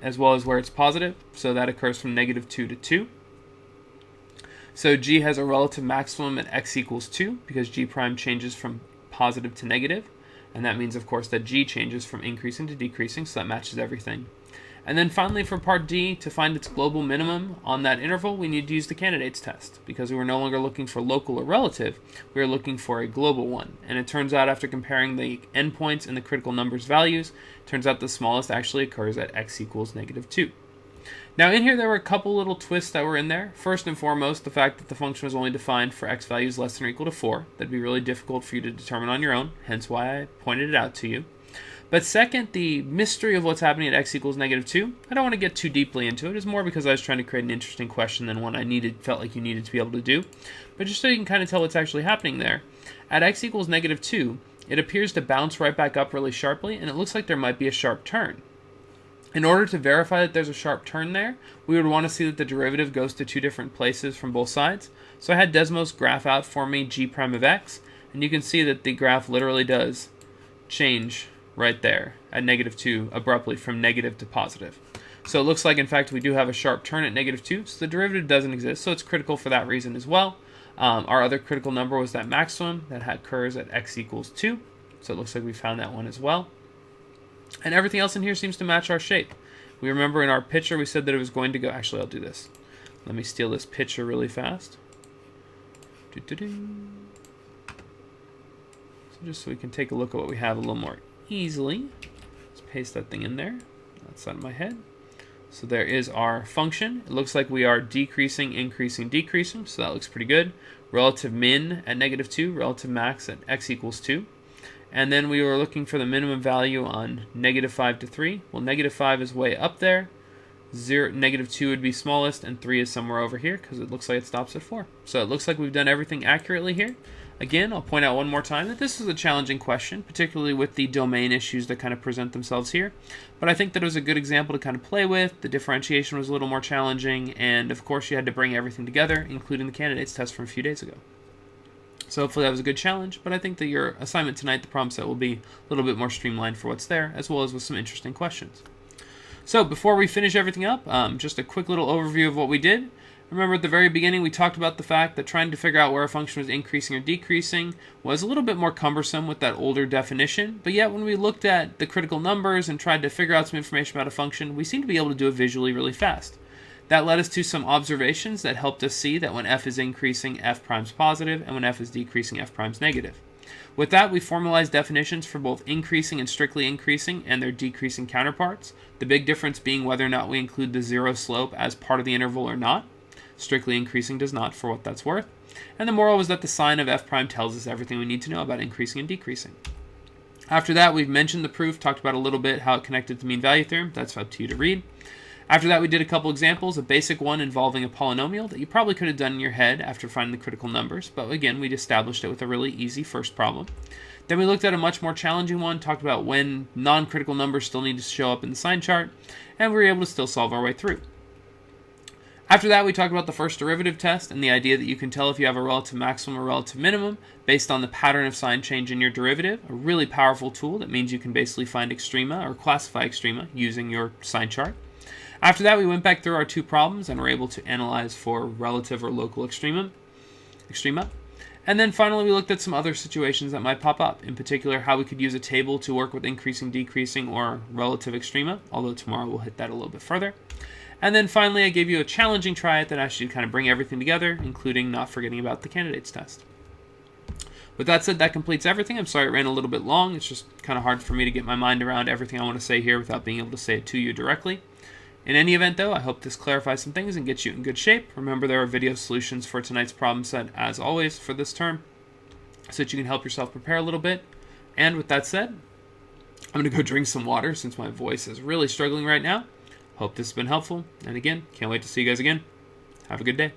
as well as where it's positive. So that occurs from -2 to 2. So g has a relative maximum at x equals 2, because g prime changes from positive to negative. And that means, of course, that g changes from increasing to decreasing, so that matches everything. And then finally, for part D, to find its global minimum on that interval, we need to use the candidates test, because we were no longer looking for local or relative, we were looking for a global one. And it turns out, after comparing the endpoints and the critical numbers values, it turns out the smallest actually occurs at x equals -2. Now in here, there were a couple little twists that were in there. First and foremost, the fact that the function was only defined for x values less than or equal to 4. That'd be really difficult for you to determine on your own, hence why I pointed it out to you. But second, the mystery of what's happening at x equals -2, I don't want to get too deeply into it. It's more because I was trying to create an interesting question than one I felt like you needed to be able to do. But just so you can kind of tell what's actually happening there, at x equals -2, it appears to bounce right back up really sharply, and it looks like there might be a sharp turn. In order to verify that there's a sharp turn there, we would want to see that the derivative goes to 2 different places from both sides. So I had Desmos graph out for me g prime of x, and you can see that the graph literally does change right there at -2 abruptly from negative to positive. So it looks like, in fact, we do have a sharp turn at -2, so the derivative doesn't exist, so it's critical for that reason as well. Our other critical number was that maximum that occurs at x equals 2, so it looks like we found that one as well. And everything else in here seems to match our shape. We remember in our picture we said that it was going to go... Actually, I'll do this. Let me steal this picture really fast. So just so we can take a look at what we have a little more easily. Let's paste that thing in there. That's out of my head. So there is our function. It looks like we are decreasing, increasing, decreasing, so that looks pretty good. Relative min at -2, relative max at x equals 2. And then we were looking for the minimum value on -5 to 3. Well, -5 is way up there. -2 would be smallest, and 3 is somewhere over here because it looks like it stops at 4. So it looks like we've done everything accurately here. Again, I'll point out one more time that this is a challenging question, particularly with the domain issues that kind of present themselves here. But I think that it was a good example to kind of play with. The differentiation was a little more challenging, and of course you had to bring everything together, including the candidates test from a few days ago. So hopefully that was a good challenge, but I think that your assignment tonight, the problem set, will be a little bit more streamlined for what's there, as well as with some interesting questions. So before we finish everything up, just a quick little overview of what we did. Remember at the very beginning we talked about the fact that trying to figure out where a function was increasing or decreasing was a little bit more cumbersome with that older definition, but yet when we looked at the critical numbers and tried to figure out some information about a function, we seemed to be able to do it visually really fast. That led us to some observations that helped us see that when f is increasing, f prime's positive, and when f is decreasing, f prime's negative. With that, we formalized definitions for both increasing and strictly increasing and their decreasing counterparts, the big difference being whether or not we include the zero slope as part of the interval or not. Strictly increasing does not, for what that's worth. And the moral was that the sign of f prime tells us everything we need to know about increasing and decreasing. After that, we've mentioned the proof, talked about a little bit how it connected to the mean value theorem. That's up to you to read. After that, we did a couple examples, a basic one involving a polynomial that you probably could have done in your head after finding the critical numbers, but again, we established it with a really easy first problem. Then we looked at a much more challenging one, talked about when non-critical numbers still need to show up in the sign chart, and we were able to still solve our way through. After that, we talked about the first derivative test and the idea that you can tell if you have a relative maximum or relative minimum based on the pattern of sign change in your derivative, a really powerful tool that means you can basically find extrema or classify extrema using your sign chart. After that, we went back through our two problems and were able to analyze for relative or local extrema. And then finally, we looked at some other situations that might pop up, in particular how we could use a table to work with increasing, decreasing, or relative extrema, although tomorrow we'll hit that a little bit further. And then finally, I gave you a challenging try-it that asked you to kind of bring everything together, including not forgetting about the candidates test. With that said, that completes everything. I'm sorry it ran a little bit long. It's just kind of hard for me to get my mind around everything I want to say here without being able to say it to you directly. In any event, though, I hope this clarifies some things and gets you in good shape. Remember, there are video solutions for tonight's problem set, as always, for this term, so that you can help yourself prepare a little bit. And with that said, I'm going to go drink some water since my voice is really struggling right now. Hope this has been helpful. And again, can't wait to see you guys again. Have a good day.